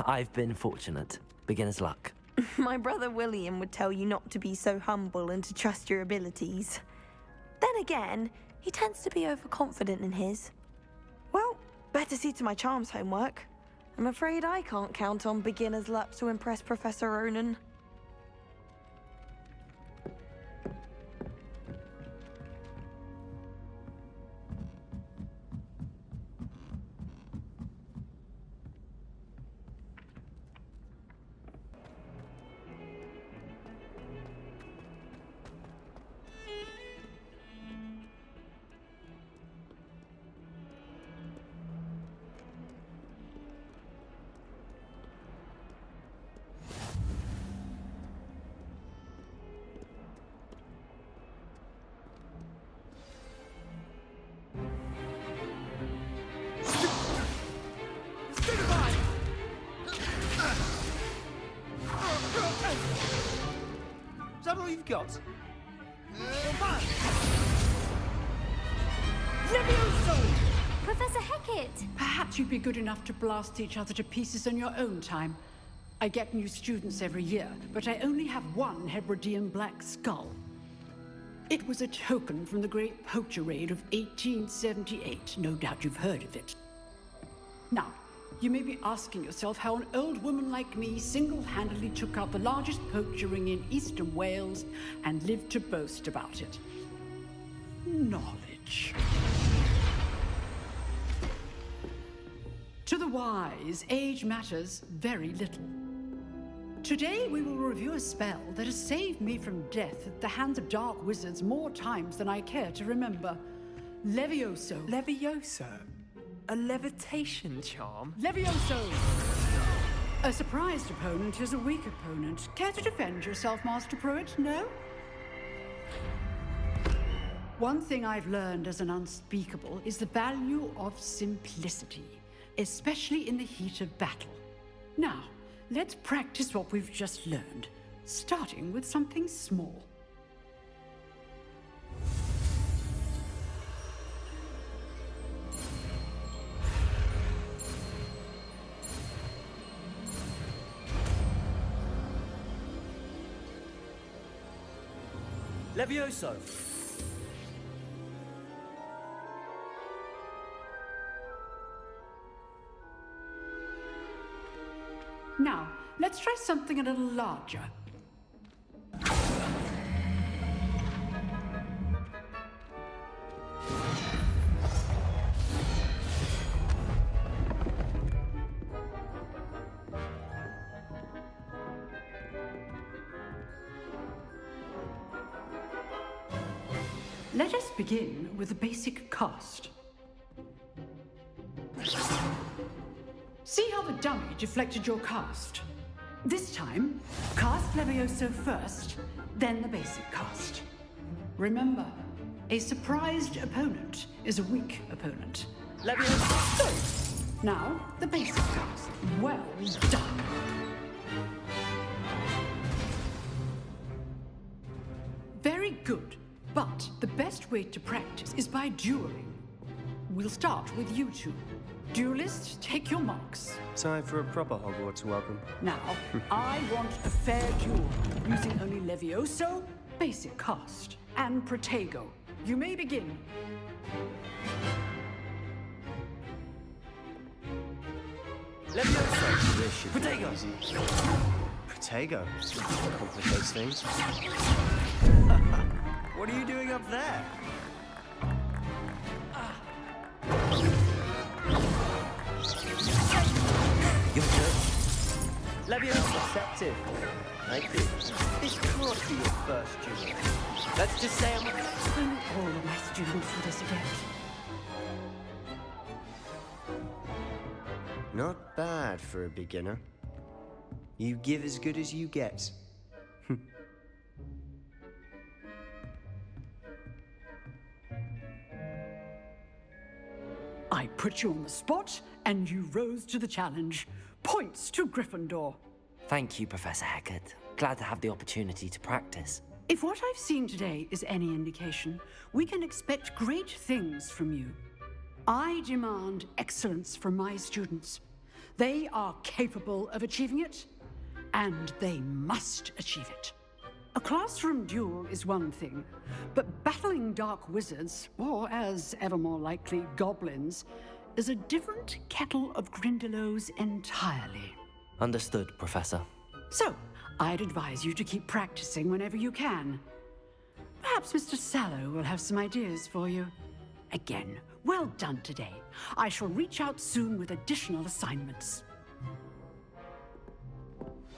I've been fortunate. Beginner's luck. My brother William would tell you not to be so humble and to trust your abilities. Then again, he tends to be overconfident in his. Well, better see to my charms homework. I'm afraid I can't count on beginner's luck to impress Professor Ronan. Is that all you've got? Professor Hecat! Perhaps you'd be good enough to blast each other to pieces on your own time. I get new students every year, but I only have one Hebridean black skull. It was a token from the Great Poacher Raid of 1878. No doubt you've heard of it. Now, you may be asking yourself how an old woman like me single-handedly took out the largest poacher ring in eastern Wales and lived to boast about it. Knowledge. To the wise, age matters very little. Today we will review a spell that has saved me from death at the hands of dark wizards more times than I care to remember. Levioso. Levioso? A levitation charm? Levioso! A surprised opponent is a weak opponent. Care to defend yourself, Master Pruitt? No? One thing I've learned as an unspeakable is the value of simplicity, especially in the heat of battle. Now, let's practice what we've just learned, starting with something small. Levioso! Now, let's try something a little larger. Let us begin with the basic cast. See how the dummy deflected your cast? This time, cast Levioso first, then the basic cast. Remember, a surprised opponent is a weak opponent. Levioso! Now, the basic cast. Well done. Very good, but the best way to practice is by dueling. We'll start with you two. Duelists, take your marks. Time for a proper Hogwarts welcome. Now, I want a fair duel, using only Levioso, basic cast, and Protego. You may begin. Levioso. This should be Protego. easy. Protego. Complicates things. What are you doing up there? You're good. Levioso. Perceptive. Thank you. This can't be your first duel. Let's just say I'm... Only all of my students for this event. Not bad for a beginner. You give as good as you get. I put you on the spot, and you rose to the challenge. Points to Gryffindor. Thank you, Professor Hecat. Glad to have the opportunity to practice. If what I've seen today is any indication, we can expect great things from you. I demand excellence from my students. They are capable of achieving it, and they must achieve it. A classroom duel is one thing, but battling dark wizards, or as ever more likely, goblins, is a different kettle of Grindylows entirely. Understood, Professor. So, I'd advise you to keep practicing whenever you can. Perhaps Mr. Sallow will have some ideas for you. Again, well done today. I shall reach out soon with additional assignments.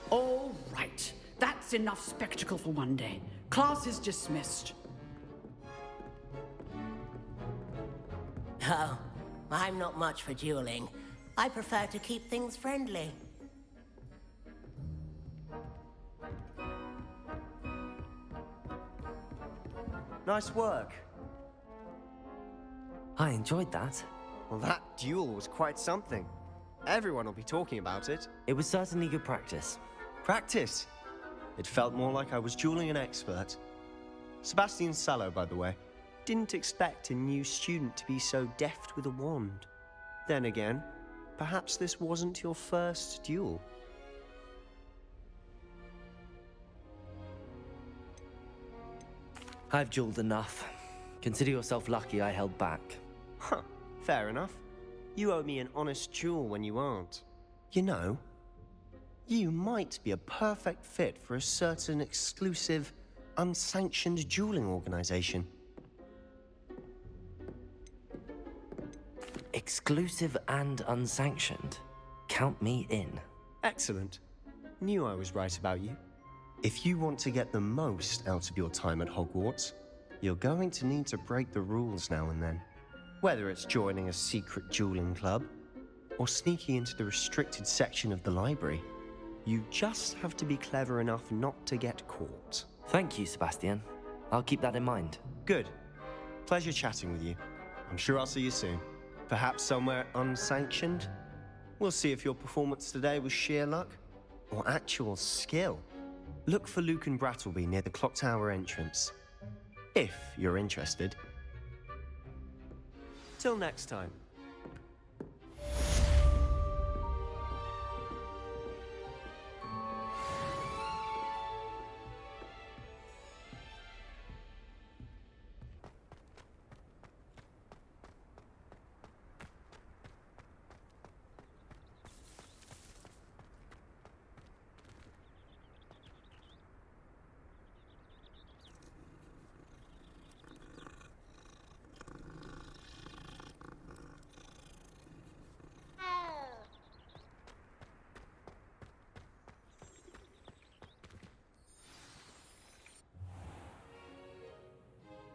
All right. That's enough spectacle for one day. Class is dismissed. Oh, I'm not much for dueling. I prefer to keep things friendly. Nice work. I enjoyed that. Well, that duel was quite something. Everyone will be talking about it. It was certainly good practice. Practice? It felt more like I was dueling an expert. Sebastian Sallow, by the way. Didn't expect a new student to be so deft with a wand. Then again, perhaps this wasn't your first duel. I've dueled enough. Consider yourself lucky I held back. Huh, fair enough. You owe me an honest duel when you aren't. You know, you might be a perfect fit for a certain exclusive, unsanctioned dueling organization. Exclusive and unsanctioned. Count me in. Excellent. Knew I was right about you. If you want to get the most out of your time at Hogwarts, you're going to need to break the rules now and then. Whether it's joining a secret dueling club, or sneaking into the restricted section of the library, you just have to be clever enough not to get caught. Thank you, Sebastian. I'll keep that in mind. Good. Pleasure chatting with you. I'm sure I'll see you soon. Perhaps somewhere unsanctioned? We'll see if your performance today was sheer luck, or actual skill. Look for Luke and Brattleby near the clock tower entrance. If you're interested. Till next time.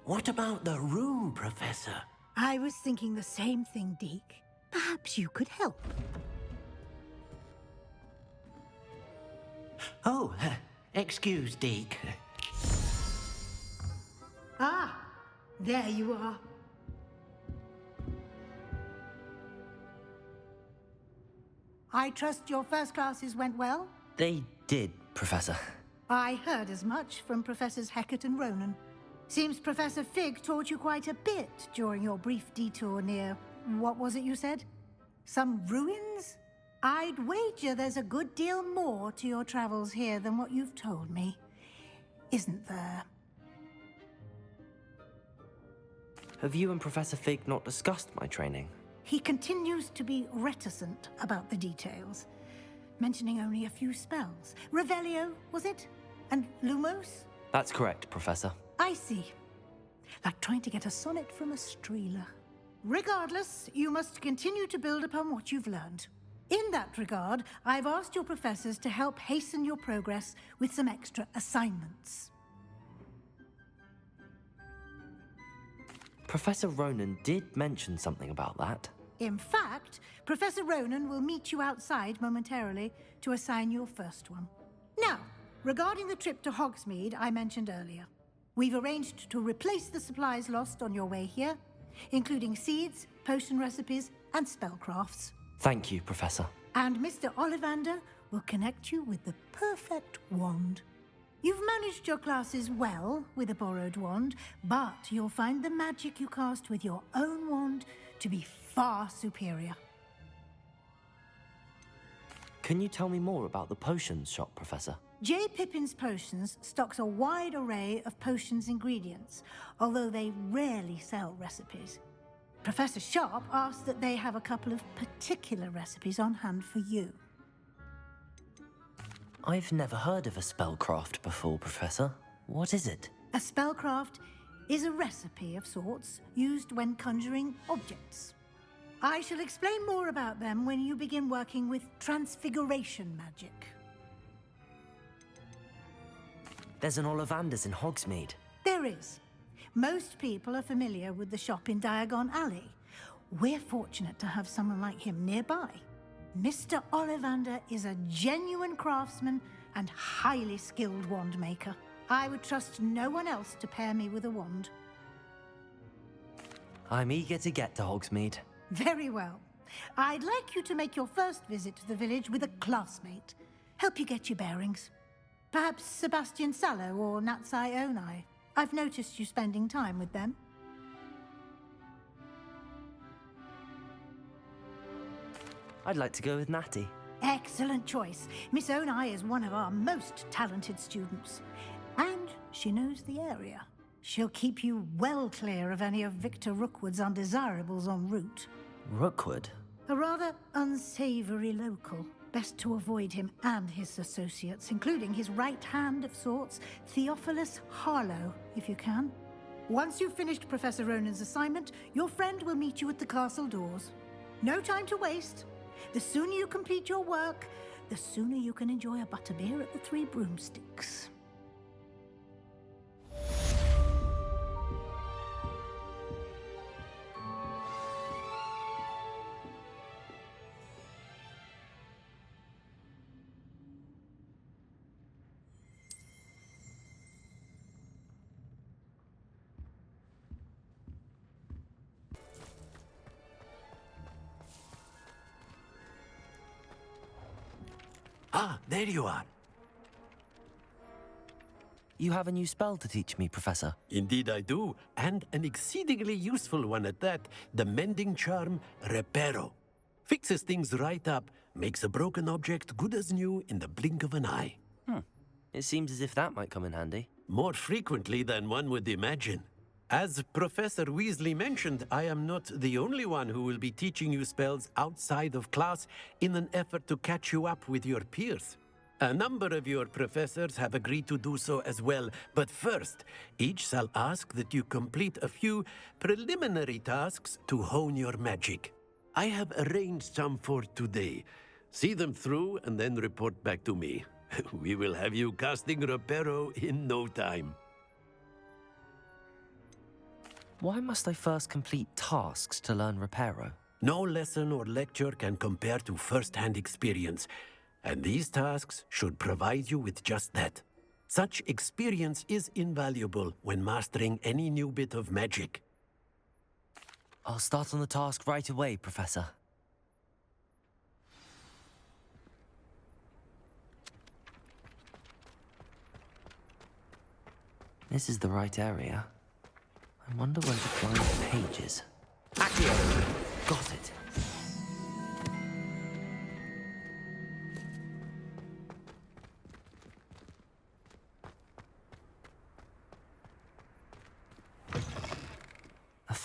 What about the room, Professor? I was thinking the same thing, Deke. Perhaps you could help. Oh, excuse, Deke. Ah, there you are. I trust your first classes went well? They did, Professor. I heard as much from Professors Hecat and Ronan. Seems Professor Fig taught you quite a bit during your brief detour near... what was it you said? Some ruins? I'd wager there's a good deal more to your travels here than what you've told me. Isn't there? Have you and Professor Fig not discussed my training? He continues to be reticent about the details, mentioning only a few spells. Revelio, was it? And Lumos? That's correct, Professor. I see. Like trying to get a sonnet from a streeler. Regardless, you must continue to build upon what you've learned. In that regard, I've asked your professors to help hasten your progress with some extra assignments. Professor Ronan did mention something about that. In fact, Professor Ronan will meet you outside momentarily to assign your first one. Now, regarding the trip to Hogsmeade I mentioned earlier, we've arranged to replace the supplies lost on your way here, including seeds, potion recipes, and spellcrafts. Thank you, Professor. And Mr. Ollivander will connect you with the perfect wand. You've managed your classes well with a borrowed wand, but you'll find the magic you cast with your own wand to be far superior. Can you tell me more about the potions shop, Professor? J. Pippin's Potions stocks a wide array of potions ingredients, although they rarely sell recipes. Professor Sharp asked that they have a couple of particular recipes on hand for you. I've never heard of a spellcraft before, Professor. What is it? A spellcraft is a recipe of sorts used when conjuring objects. I shall explain more about them when you begin working with transfiguration magic. There's an Ollivander's in Hogsmeade. There is. Most people are familiar with the shop in Diagon Alley. We're fortunate to have someone like him nearby. Mr. Ollivander is a genuine craftsman and highly skilled wand maker. I would trust no one else to pair me with a wand. I'm eager to get to Hogsmeade. Very well. I'd like you to make your first visit to the village with a classmate. Help you get your bearings. Perhaps Sebastian Sallow or Natsai Onai. I've noticed you spending time with them. I'd like to go with Natty. Excellent choice. Miss Onai is one of our most talented students. And she knows the area. She'll keep you well clear of any of Victor Rookwood's undesirables en route. Rookwood? A rather unsavory local. Best to avoid him and his associates, including his right hand of sorts, Theophilus Harlow, if you can. Once you've finished Professor Ronan's assignment, your friend will meet you at the castle doors. No time to waste. The sooner you complete your work, the sooner you can enjoy a butterbeer at the Three Broomsticks. Ah, there you are. You have a new spell to teach me, Professor. Indeed I do, and an exceedingly useful one at that. The mending charm, Reparo. Fixes things right up, makes a broken object good as new in the blink of an eye. It seems as if that might come in handy. More frequently than one would imagine. As Professor Weasley mentioned, I am not the only one who will be teaching you spells outside of class in an effort to catch you up with your peers. A number of your professors have agreed to do so as well, but first, each shall ask that you complete a few preliminary tasks to hone your magic. I have arranged some for today. See them through and then report back to me. We will have you casting Reparo in no time. Why must I first complete tasks to learn Reparo? No lesson or lecture can compare to first-hand experience, and these tasks should provide you with just that. Such experience is invaluable when mastering any new bit of magic. I'll start on the task right away, Professor. This is the right area. I wonder where to find the pages. Accio! Got it.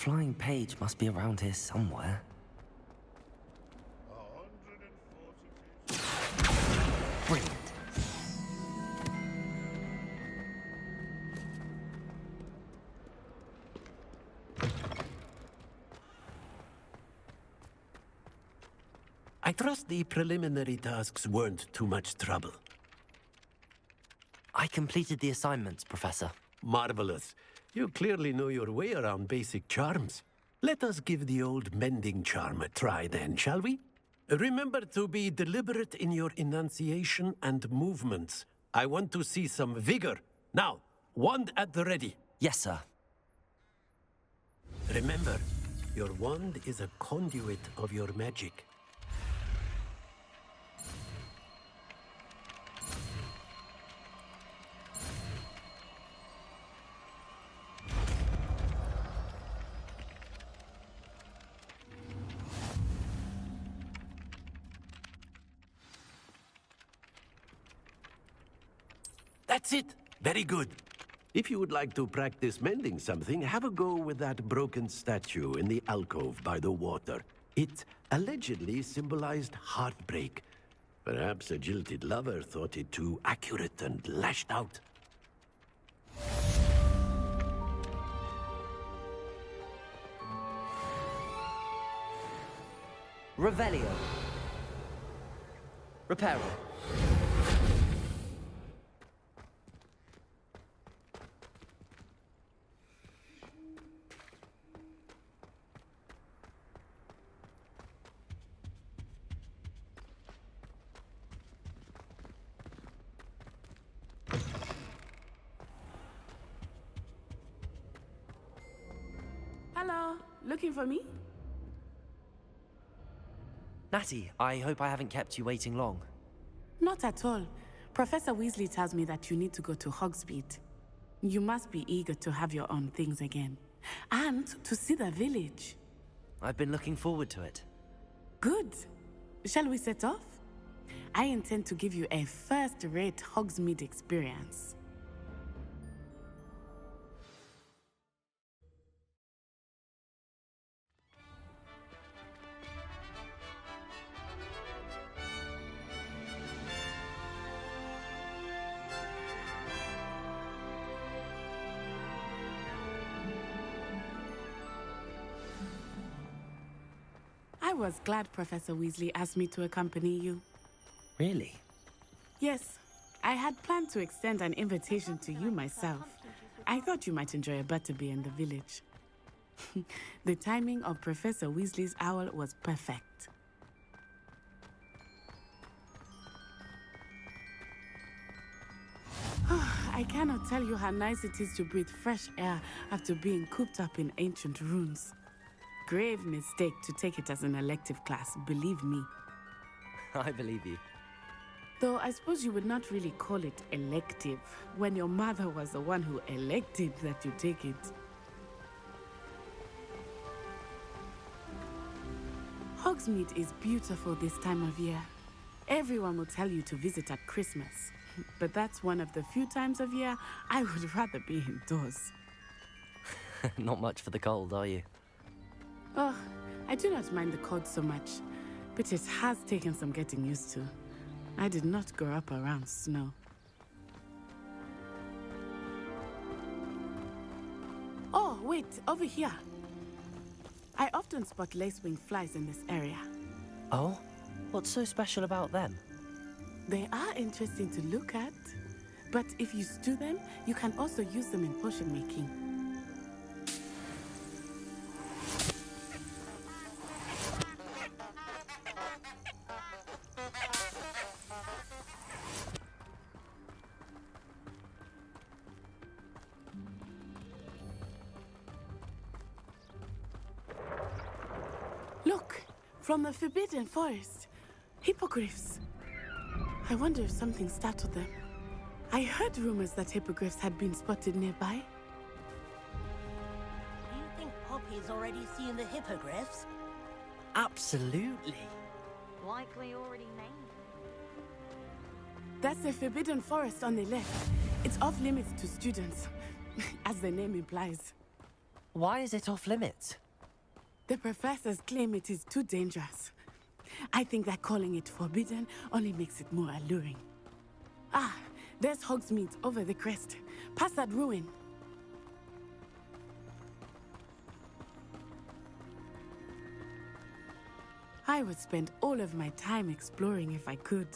flying page must be around here somewhere. Brilliant. I trust the preliminary tasks weren't too much trouble. I completed the assignments, Professor. Marvelous. You clearly know your way around basic charms. Let us give the old mending charm a try then, shall we? Remember to be deliberate in your enunciation and movements. I want to see some vigor. Now, wand at the ready. Yes, sir. Remember, your wand is a conduit of your magic. That's it. Very good. If you would like to practice mending something, have a go with that broken statue in the alcove by the water. It allegedly symbolized heartbreak. Perhaps a jilted lover thought it too accurate and lashed out. Revelio. Reparo. Hello, looking for me? Natty, I hope I haven't kept you waiting long. Not at all. Professor Weasley tells me that you need to go to Hogsmeade. You must be eager to have your own things again. And to see the village. I've been looking forward to it. Good. Shall we set off? I intend to give you a first-rate Hogsmeade experience. I was glad Professor Weasley asked me to accompany you. Really? Yes, I had planned to extend an invitation to you myself. I thought you might enjoy a butterbeer in the village. The timing of Professor Weasley's owl was perfect. I cannot tell you how nice it is to breathe fresh air after being cooped up in ancient ruins. Grave mistake to take it as an elective class, believe me. I believe you. Though I suppose you would not really call it elective when your mother was the one who elected that you take it. Hogsmeade is beautiful this time of year. Everyone will tell you to visit at Christmas. But that's one of the few times of year I would rather be indoors. Not much for the cold, are you? Oh, I do not mind the cold so much, but it has taken some getting used to. I did not grow up around snow. Oh, wait, over here. I often spot lacewing flies in this area. Oh? What's so special about them? They are interesting to look at, but if you stew them, you can also use them in potion making. Look, from the Forbidden Forest, hippogriffs. I wonder if something startled them. I heard rumors that hippogriffs had been spotted nearby. Do you think Poppy's already seen the hippogriffs? Absolutely. Likely already named. That's the Forbidden Forest on the left. It's off limits to students, as the name implies. Why is it off limits? The professors claim it is too dangerous. I think that calling it forbidden only makes it more alluring. Ah, there's Hogsmeade over the crest. Past that ruin. I would spend all of my time exploring if I could.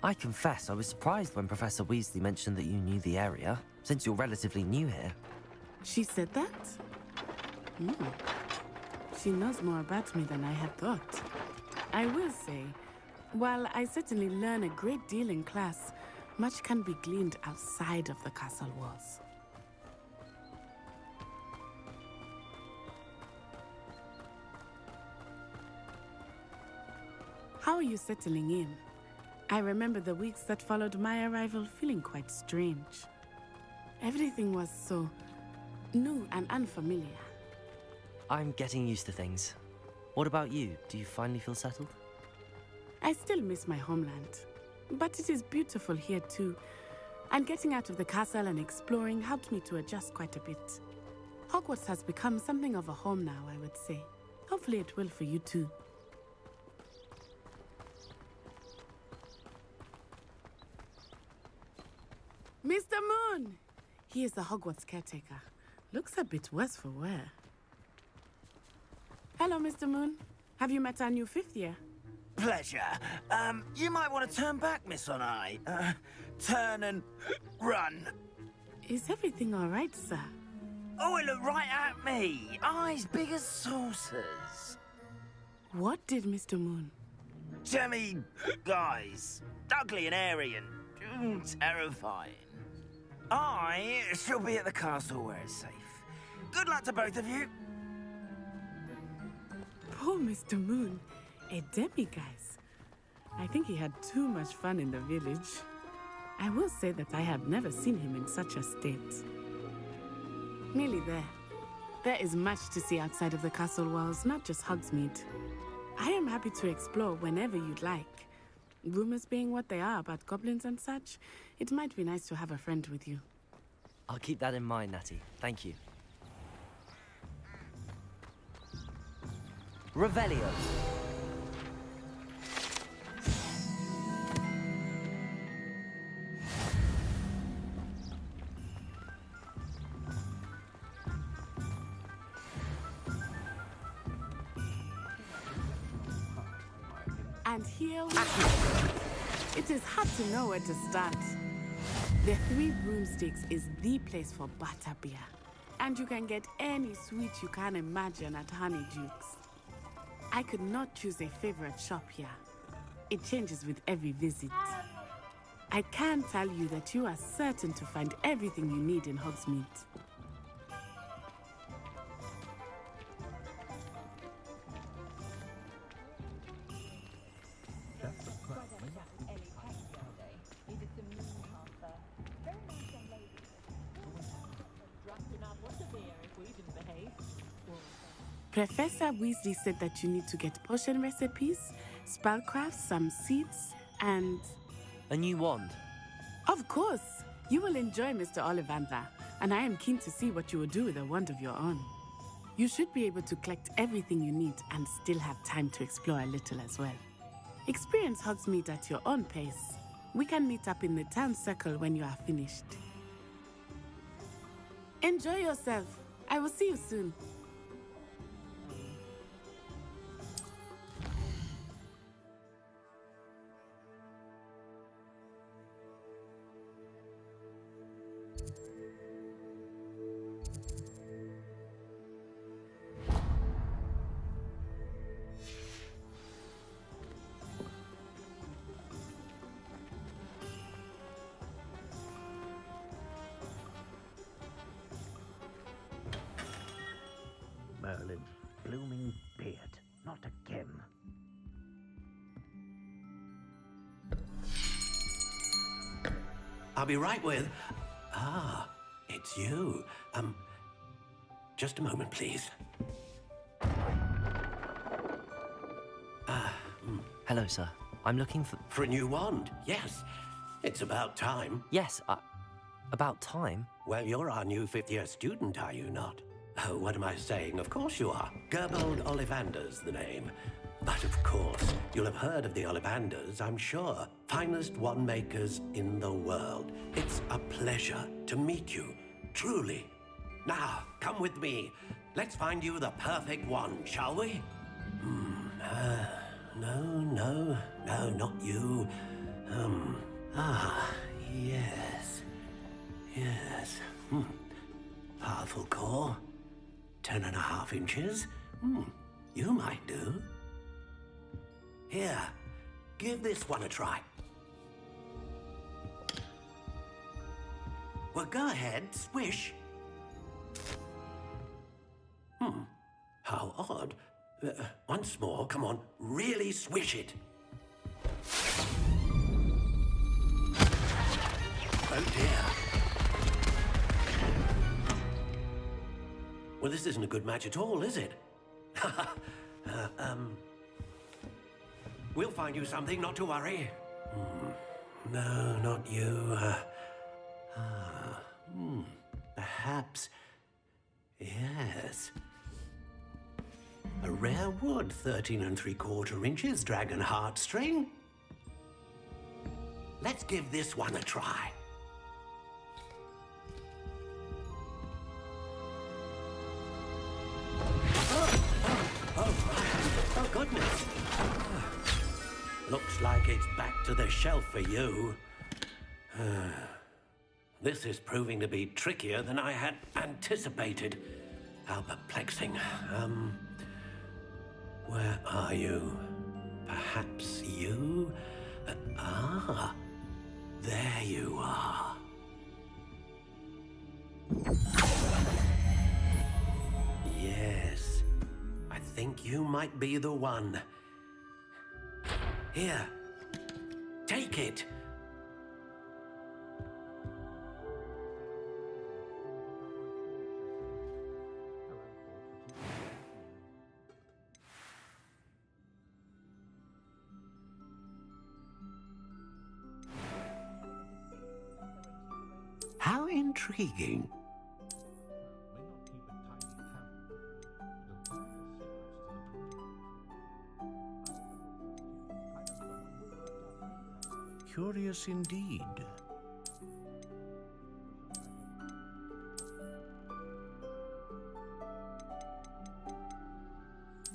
I confess I was surprised when Professor Weasley mentioned that you knew the area, since you're relatively new here. She said that? She knows more about me than I had thought. I will say, while I certainly learn a great deal in class, much can be gleaned outside of the castle walls. How are you settling in? I remember the weeks that followed my arrival feeling quite strange. Everything was so new and unfamiliar. I'm getting used to things. What about you? Do you finally feel settled? I still miss my homeland, but it is beautiful here too. And getting out of the castle and exploring helped me to adjust quite a bit. Hogwarts has become something of a home now, I would say. Hopefully it will for you too. Mr. Moon! He is the Hogwarts caretaker. Looks a bit worse for wear. Hello, Mr. Moon. Have you met our new 5th year? Pleasure. You might want to turn back, Miss Onai. Turn and run. Is everything all right, sir? Oh, it looked right at me. Eyes big as saucers. What did Mr. Moon? Jemmy guys. Ugly and airy and terrifying. I shall be at the castle where it's safe. Good luck to both of you. Poor Mr. Moon. A demiguise. I think he had too much fun in the village. I will say that I have never seen him in such a state. Nearly there. There is much to see outside of the castle walls, not just Hogsmeade. I am happy to explore whenever you'd like. Rumors being what they are about goblins and such, it might be nice to have a friend with you. I'll keep that in mind, Natty. Thank you. Revelio. And here we are. It is hard to know where to start. The Three Broomsticks is the place for butterbeer. And you can get any sweet you can imagine at Honeydukes. I could not choose a favorite shop here. It changes with every visit. I can tell you that you are certain to find everything you need in Hogsmeade. Professor Weasley said that you need to get potion recipes, spellcraft, some seeds, and... a new wand. Of course! You will enjoy Mr. Ollivander, and I am keen to see what you will do with a wand of your own. You should be able to collect everything you need and still have time to explore a little as well. Experience Hogsmeade at your own pace. We can meet up in the town circle when you are finished. Enjoy yourself. I will see you soon. Merlin's blooming beard. Not again. I'll be right with... Ah, it's you. Just a moment, please. Hello, sir. I'm looking for... For a new wand, yes. It's about time. Yes, about time? Well, you're our new 5th-year student, are you not? Oh, what am I saying? Of course you are. Gerbold Ollivander's the name. But of course, you'll have heard of the Ollivanders, I'm sure. Finest wand makers in the world. It's a pleasure to meet you, truly. Now, come with me. Let's find you the perfect wand, shall we? No, not you. Yes. Powerful core. 10.5 inches. You might do. Here, give this one a try. Well, go ahead, swish. How odd. Once more, come on, really swish it. Oh dear. Well, this isn't a good match at all, is it? We'll find you something, not to worry. No, not you. Perhaps. Yes. A rare wood, 13 3/4 inches, dragon heartstring. Let's give this one a try. Oh, goodness. Looks like it's back to the shelf for you. This is proving to be trickier than I had anticipated. How perplexing. Where are you? Perhaps you? There you are. Yes, I think you might be the one. Here, take it. How intriguing. Curious indeed.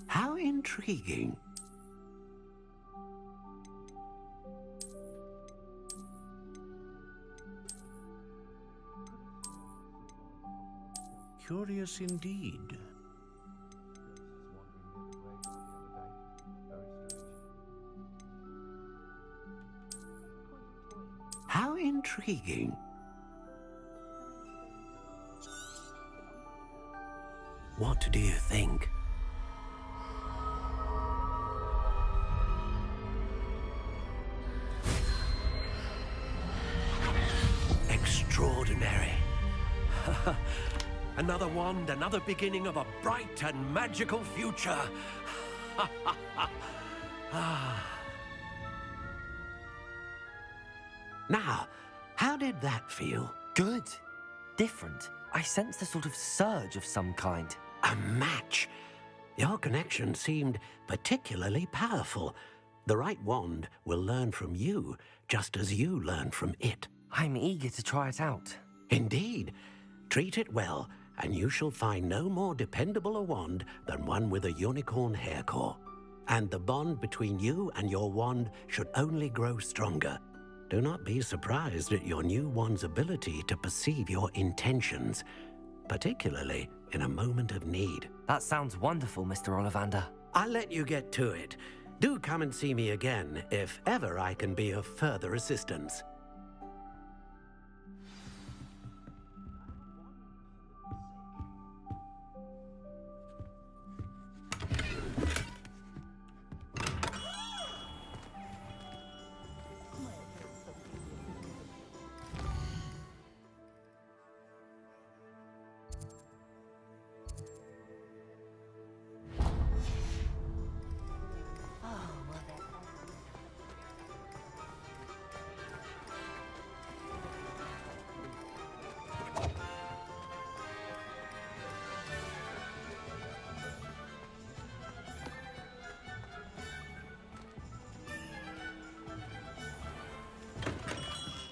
How intriguing. Curious indeed. How intriguing. What do you think? Extraordinary. Another wand, another beginning of a bright and magical future. Now, how did that feel? Good. Different. I sensed a sort of surge of some kind. A match. Your connection seemed particularly powerful. The right wand will learn from you, just as you learn from it. I'm eager to try it out. Indeed. Treat it well, and you shall find no more dependable a wand than one with a unicorn hair core. And the bond between you and your wand should only grow stronger. Do not be surprised at your new wand's ability to perceive your intentions, particularly in a moment of need. That sounds wonderful, Mr. Ollivander. I'll let you get to it. Do come and see me again if ever I can be of further assistance.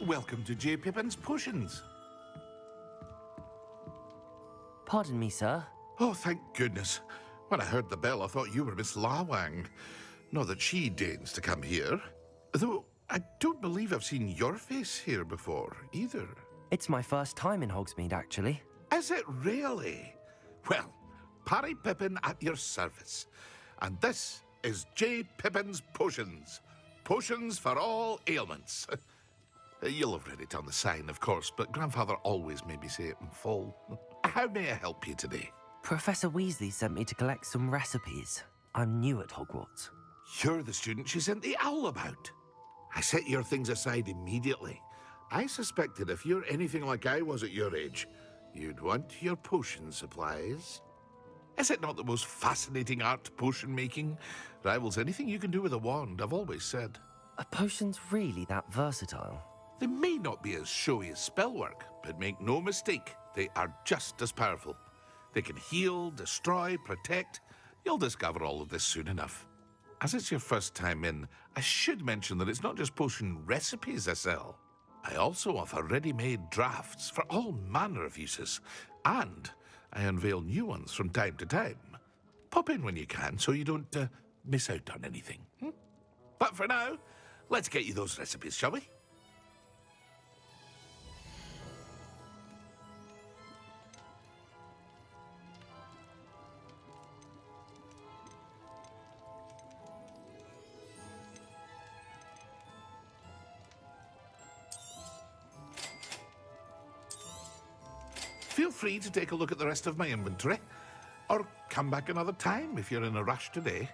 Welcome to J. Pippin's Potions. Pardon me, sir. Oh, thank goodness. When I heard the bell, I thought you were Miss Lawang. Not that she deigns to come here. Though, I don't believe I've seen your face here before, either. It's my first time in Hogsmeade, actually. Is it really? Well, Parry Pippin at your service. And this is J. Pippin's Potions. Potions for all ailments. You'll have read it on the sign, of course, but Grandfather always made me say it in full. How may I help you today? Professor Weasley sent me to collect some recipes. I'm new at Hogwarts. You're the student she sent the owl about. I set your things aside immediately. I suspected if you're anything like I was at your age, you'd want your potion supplies. Is it not the most fascinating art, potion making? Rivals anything you can do with a wand, I've always said. Are potions really that versatile? They may not be as showy as spellwork, but make no mistake, they are just as powerful. They can heal, destroy, protect. You'll discover all of this soon enough. As it's your first time in, I should mention that it's not just potion recipes I sell. I also offer ready-made drafts for all manner of uses, and I unveil new ones from time to time. Pop in when you can so you don't miss out on anything. But for now, let's get you those recipes, shall we? Feel free to take a look at the rest of my inventory, or come back another time if you're in a rush today.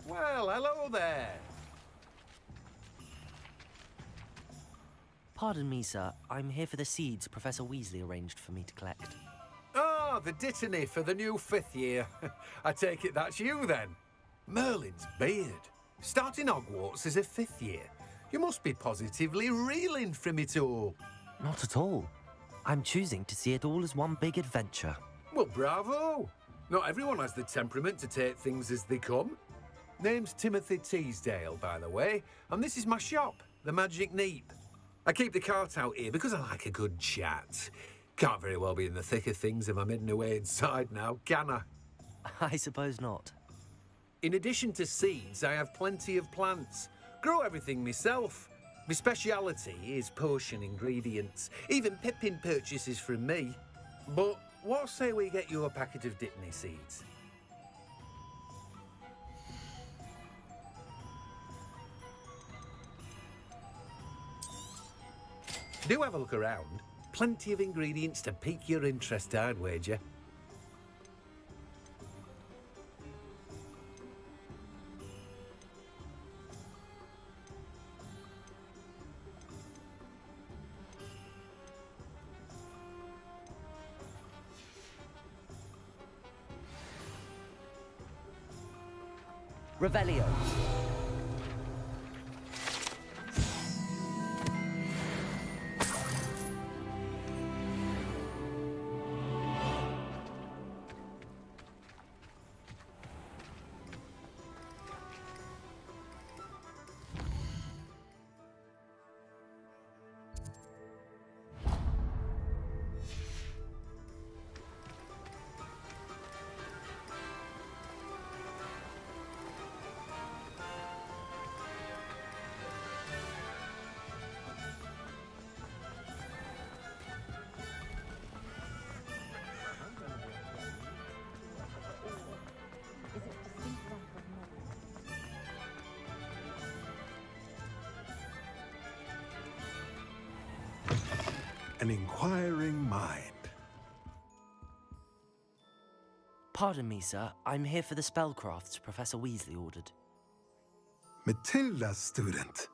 Well, hello there. Pardon me, sir. I'm here for the seeds Professor Weasley arranged for me to collect. Oh, the dittany for the new 5th year. I take it that's you, then. Merlin's beard. Starting Hogwarts as a 5th year. You must be positively reeling from it all. Not at all. I'm choosing to see it all as one big adventure. Well, bravo. Not everyone has the temperament to take things as they come. Name's Timothy Teasdale, by the way, and this is my shop, the Magic Neep. I keep the cart out here because I like a good chat. Can't very well be in the thick of things if I'm hidden away inside now, can I? I suppose not. In addition to seeds, I have plenty of plants. Grow everything myself. My speciality is potion ingredients. Even Pippin purchases from me. But what say we get you a packet of Dittany seeds? Do have a look around. Plenty of ingredients to pique your interest, I'd wager. Revelio. an inquiring mind. Pardon me, sir. I'm here for the spellcrafts Professor Weasley ordered. Matilda's student.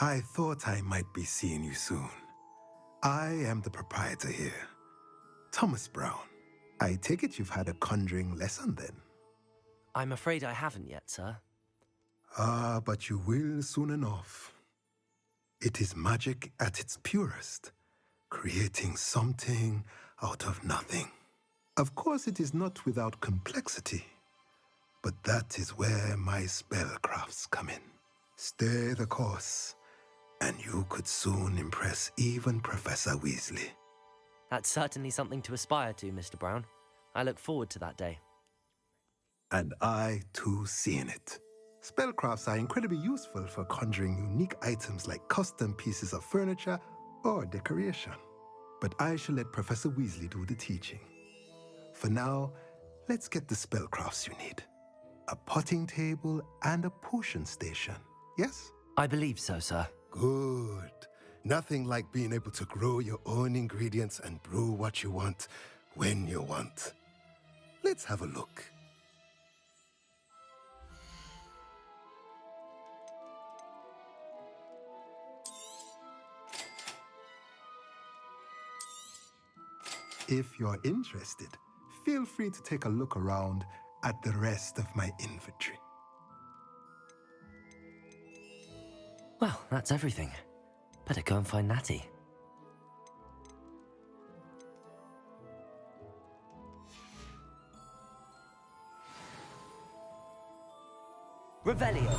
I thought I might be seeing you soon. I am the proprietor here, Thomas Brown. I take it you've had a conjuring lesson then? I'm afraid I haven't yet, sir. Ah, but you will soon enough. It is magic at its purest, creating something out of nothing. Of course, it is not without complexity, but that is where my spellcrafts come in. Stay the course, and you could soon impress even Professor Weasley. That's certainly something to aspire to, Mr. Brown. I look forward to that day. And I, too, seeing it. Spellcrafts are incredibly useful for conjuring unique items like custom pieces of furniture or decoration. But I shall let Professor Weasley do the teaching. For now, let's get the spellcrafts you need. A potting table and a potion station, yes? I believe so, sir. Good. Nothing like being able to grow your own ingredients and brew what you want when you want. Let's have a look. If you're interested, feel free to take a look around at the rest of my inventory. Well, that's everything. Better go and find Natty. Revelio.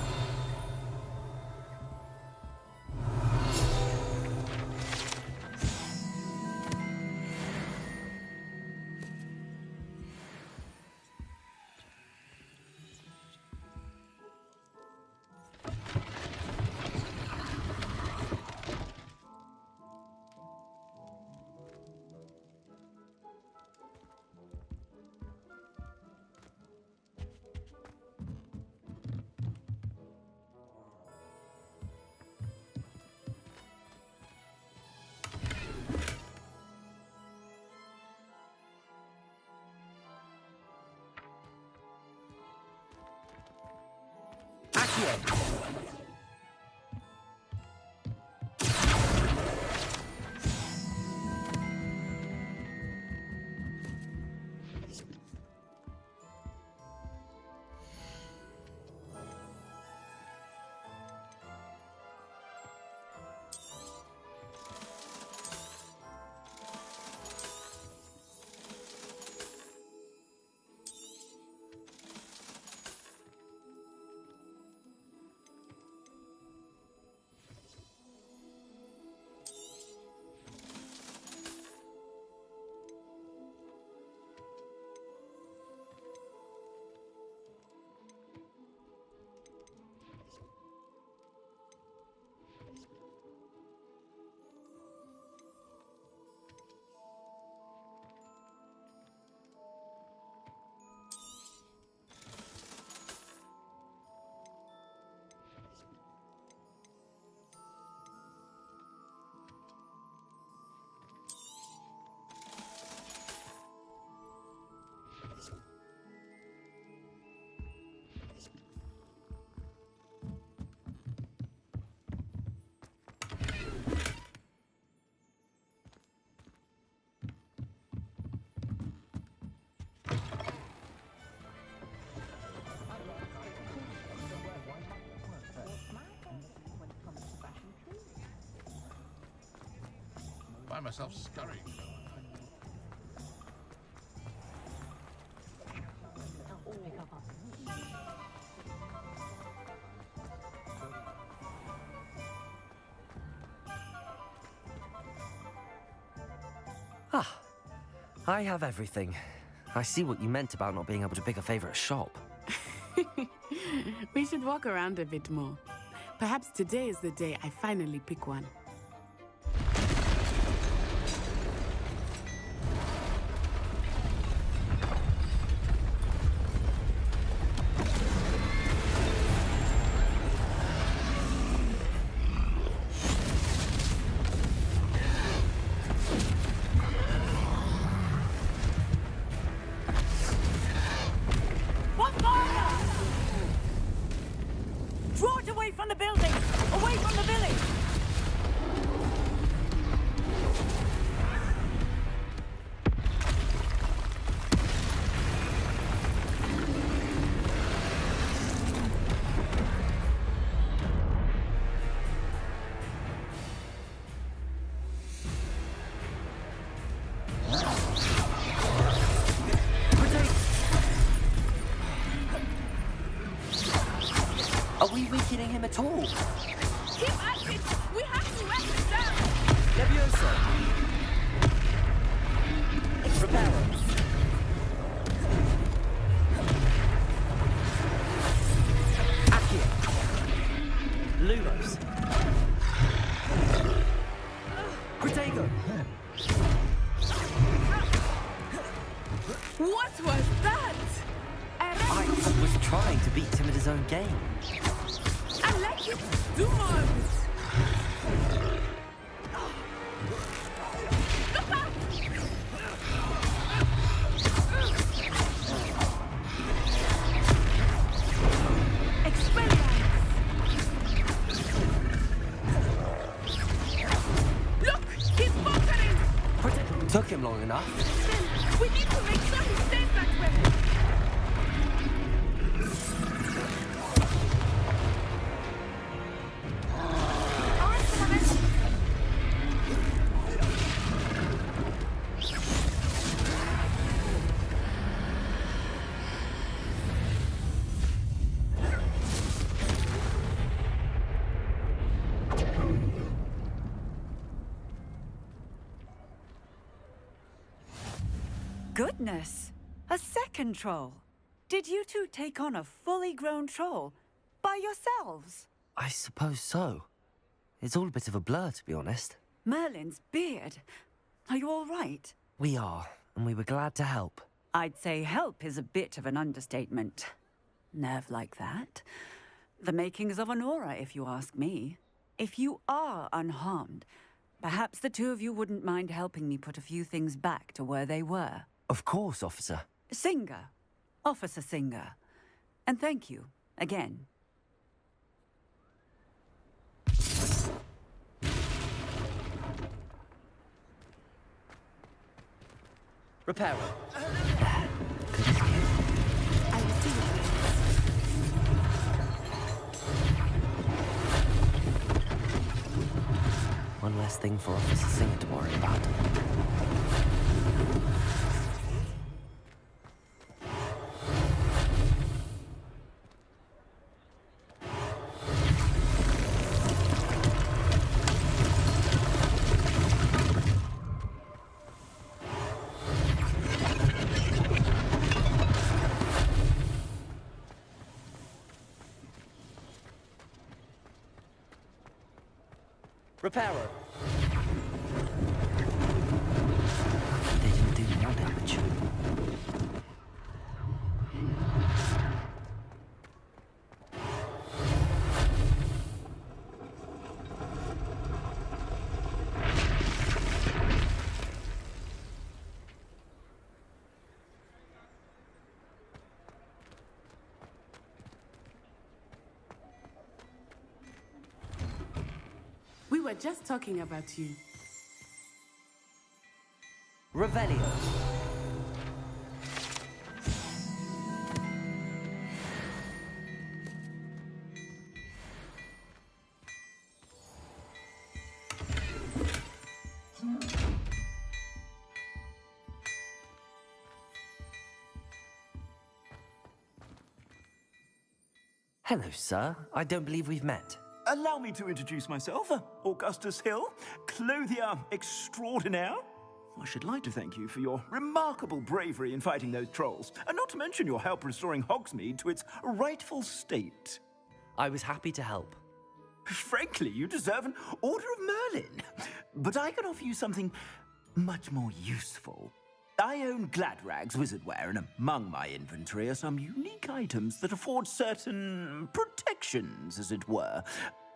Find myself scurrying. Ah, I have everything. I see what you meant about not being able to pick a favorite shop. We should walk around a bit more. Perhaps today is the day I finally pick one. go. What was that? I was trying to beat him at his own game. I like it. Do more. Look out! Expelliarmus! Look! He's faltering! Took him long enough. We need to make sure he stays that way. Goodness! A second troll! Did you two take on a fully grown troll? By yourselves? I suppose so. It's all a bit of a blur, to be honest. Merlin's beard. Are you all right? We are, and we were glad to help. I'd say help is a bit of an understatement. Nerve like that. The makings of an aura, if you ask me. If you are unharmed, perhaps the two of you wouldn't mind helping me put a few things back to where they were. Of course, officer. Singer. Officer Singer. And thank you, again. Repairer. One less thing for Officer Singer to worry about. Repairer. They didn't do more damage. We were just talking about you. Revelio. Hello, sir. I don't believe we've met. Allow me to introduce myself, Augustus Hill, clothier extraordinaire. I should like to thank you for your remarkable bravery in fighting those trolls, and not to mention your help restoring Hogsmeade to its rightful state. I was happy to help. Frankly, you deserve an Order of Merlin. But I can offer you something much more useful. I own Gladrag's wizardware, and among my inventory are some unique items that afford certain protections, as it were.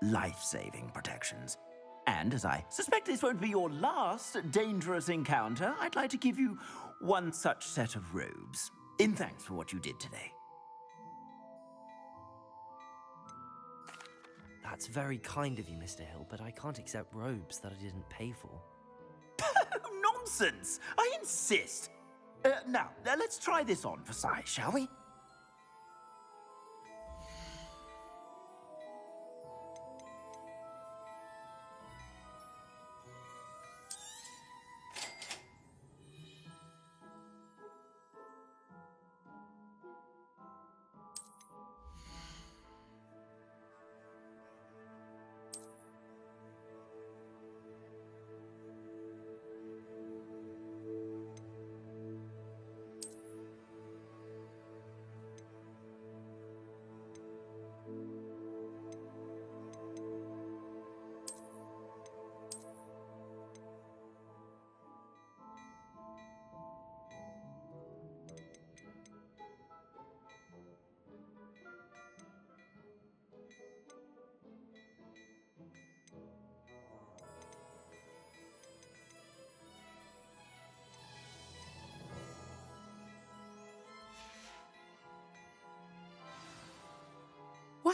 Life-saving protections. And as I suspect this won't be your last dangerous encounter, I'd like to give you one such set of robes, in thanks for what you did today. That's very kind of you, Mr. Hill, but I can't accept robes that I didn't pay for. Nonsense! I insist! Now, let's try this on for size, shall we?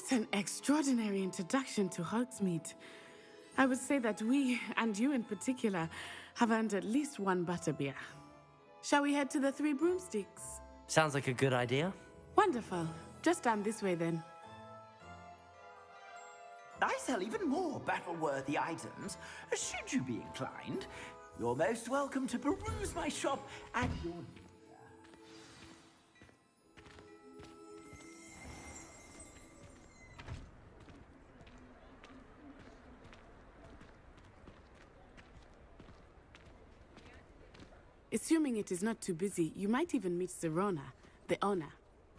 What an extraordinary introduction to Hogsmeade. I would say that we, and you in particular, have earned at least one butterbeer. Shall we head to the Three Broomsticks? Sounds like a good idea. Wonderful. Just down this way then. I sell even more battle-worthy items. Should you be inclined, you're most welcome to peruse my shop at your leisure. Assuming it is not too busy, you might even meet Serona, the owner.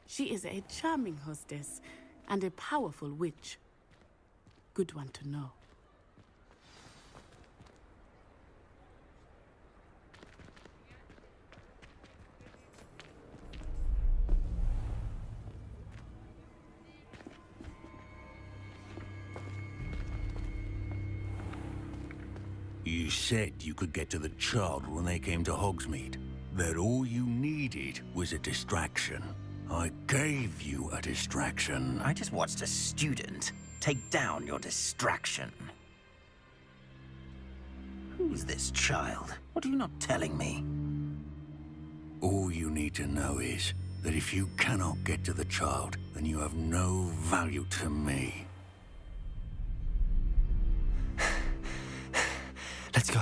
She is a charming hostess and a powerful witch. Good one to know. You said you could get to the child when they came to Hogsmeade. That all you needed was a distraction. I gave you a distraction. I just watched a student take down your distraction. Who's this child? What are you not telling me? All you need to know is that if you cannot get to the child, then you have no value to me. Let's go.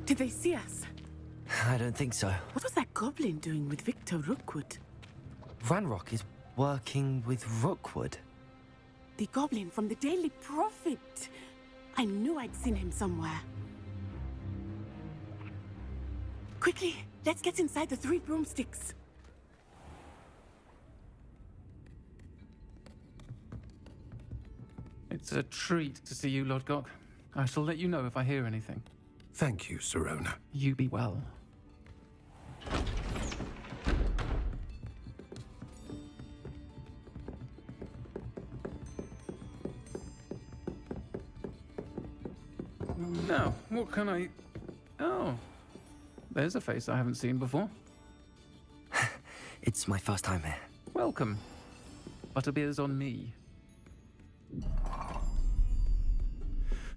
Did they see us? I don't think so. What was that goblin doing with Victor Rookwood? Ranrock is working with Rookwood. The goblin from the Daily Prophet. I knew I'd seen him somewhere. Quickly, let's get inside the Three Broomsticks. It's a treat to see you, Lodgok. I shall let you know if I hear anything. Thank you, Serona. You be well. Now, what can I... Oh, there's a face I haven't seen before. It's my first time here. Welcome. Butterbeer's on me.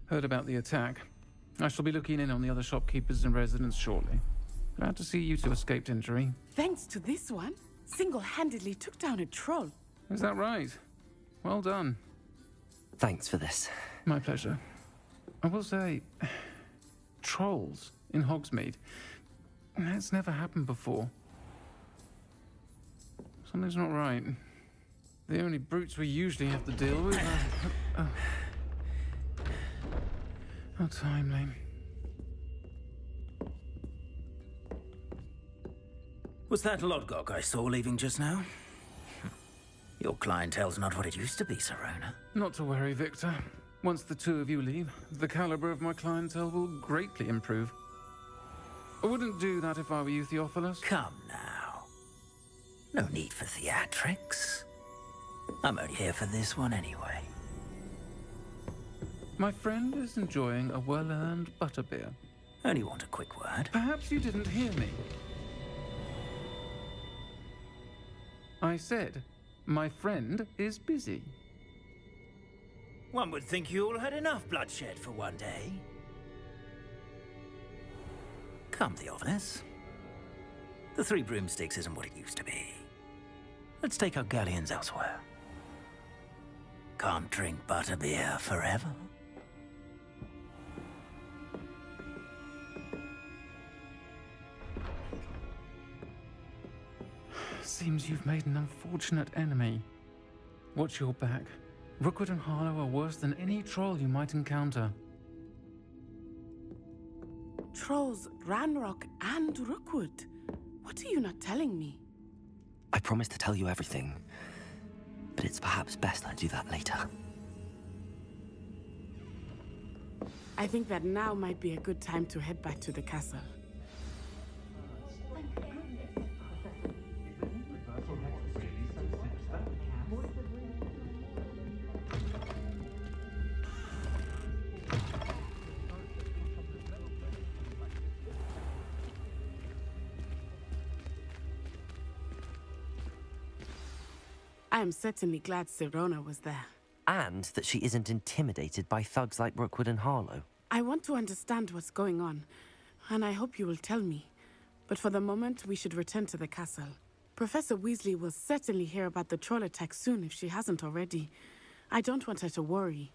Heard about the attack. I shall be looking in on the other shopkeepers and residents shortly. Glad to see you two escaped injury. Thanks to this one, single-handedly took down a troll. Is that right? Well done. Thanks for this. My pleasure. I will say, trolls in Hogsmeade. That's never happened before. Something's not right. The only brutes we usually have to deal with are... How timely. Was that Lodgok I saw leaving just now? Your clientele's not what it used to be, Serona. Not to worry, Victor. Once the two of you leave, the caliber of my clientele will greatly improve. I wouldn't do that if I were you, Theophilus. Come now. No need for theatrics. I'm only here for this one anyway. My friend is enjoying a well-earned butterbeer. Only want a quick word. Perhaps you didn't hear me. I said, my friend is busy. One would think you all had enough bloodshed for one day. Come, Theophilus. The Three Broomsticks isn't what it used to be. Let's take our galleons elsewhere. Can't drink butterbeer forever. Seems you've made an unfortunate enemy. Watch your back. Rookwood and Harlow are worse than any troll you might encounter. Trolls, Ranrock, and Rookwood. What are you not telling me? I promise to tell you everything, but it's perhaps best I do that later. I think that now might be a good time to head back to the castle. I am certainly glad Sirona was there. And that she isn't intimidated by thugs like Rookwood and Harlow. I want to understand what's going on, and I hope you will tell me. But for the moment, we should return to the castle. Professor Weasley will certainly hear about the troll attack soon if she hasn't already. I don't want her to worry.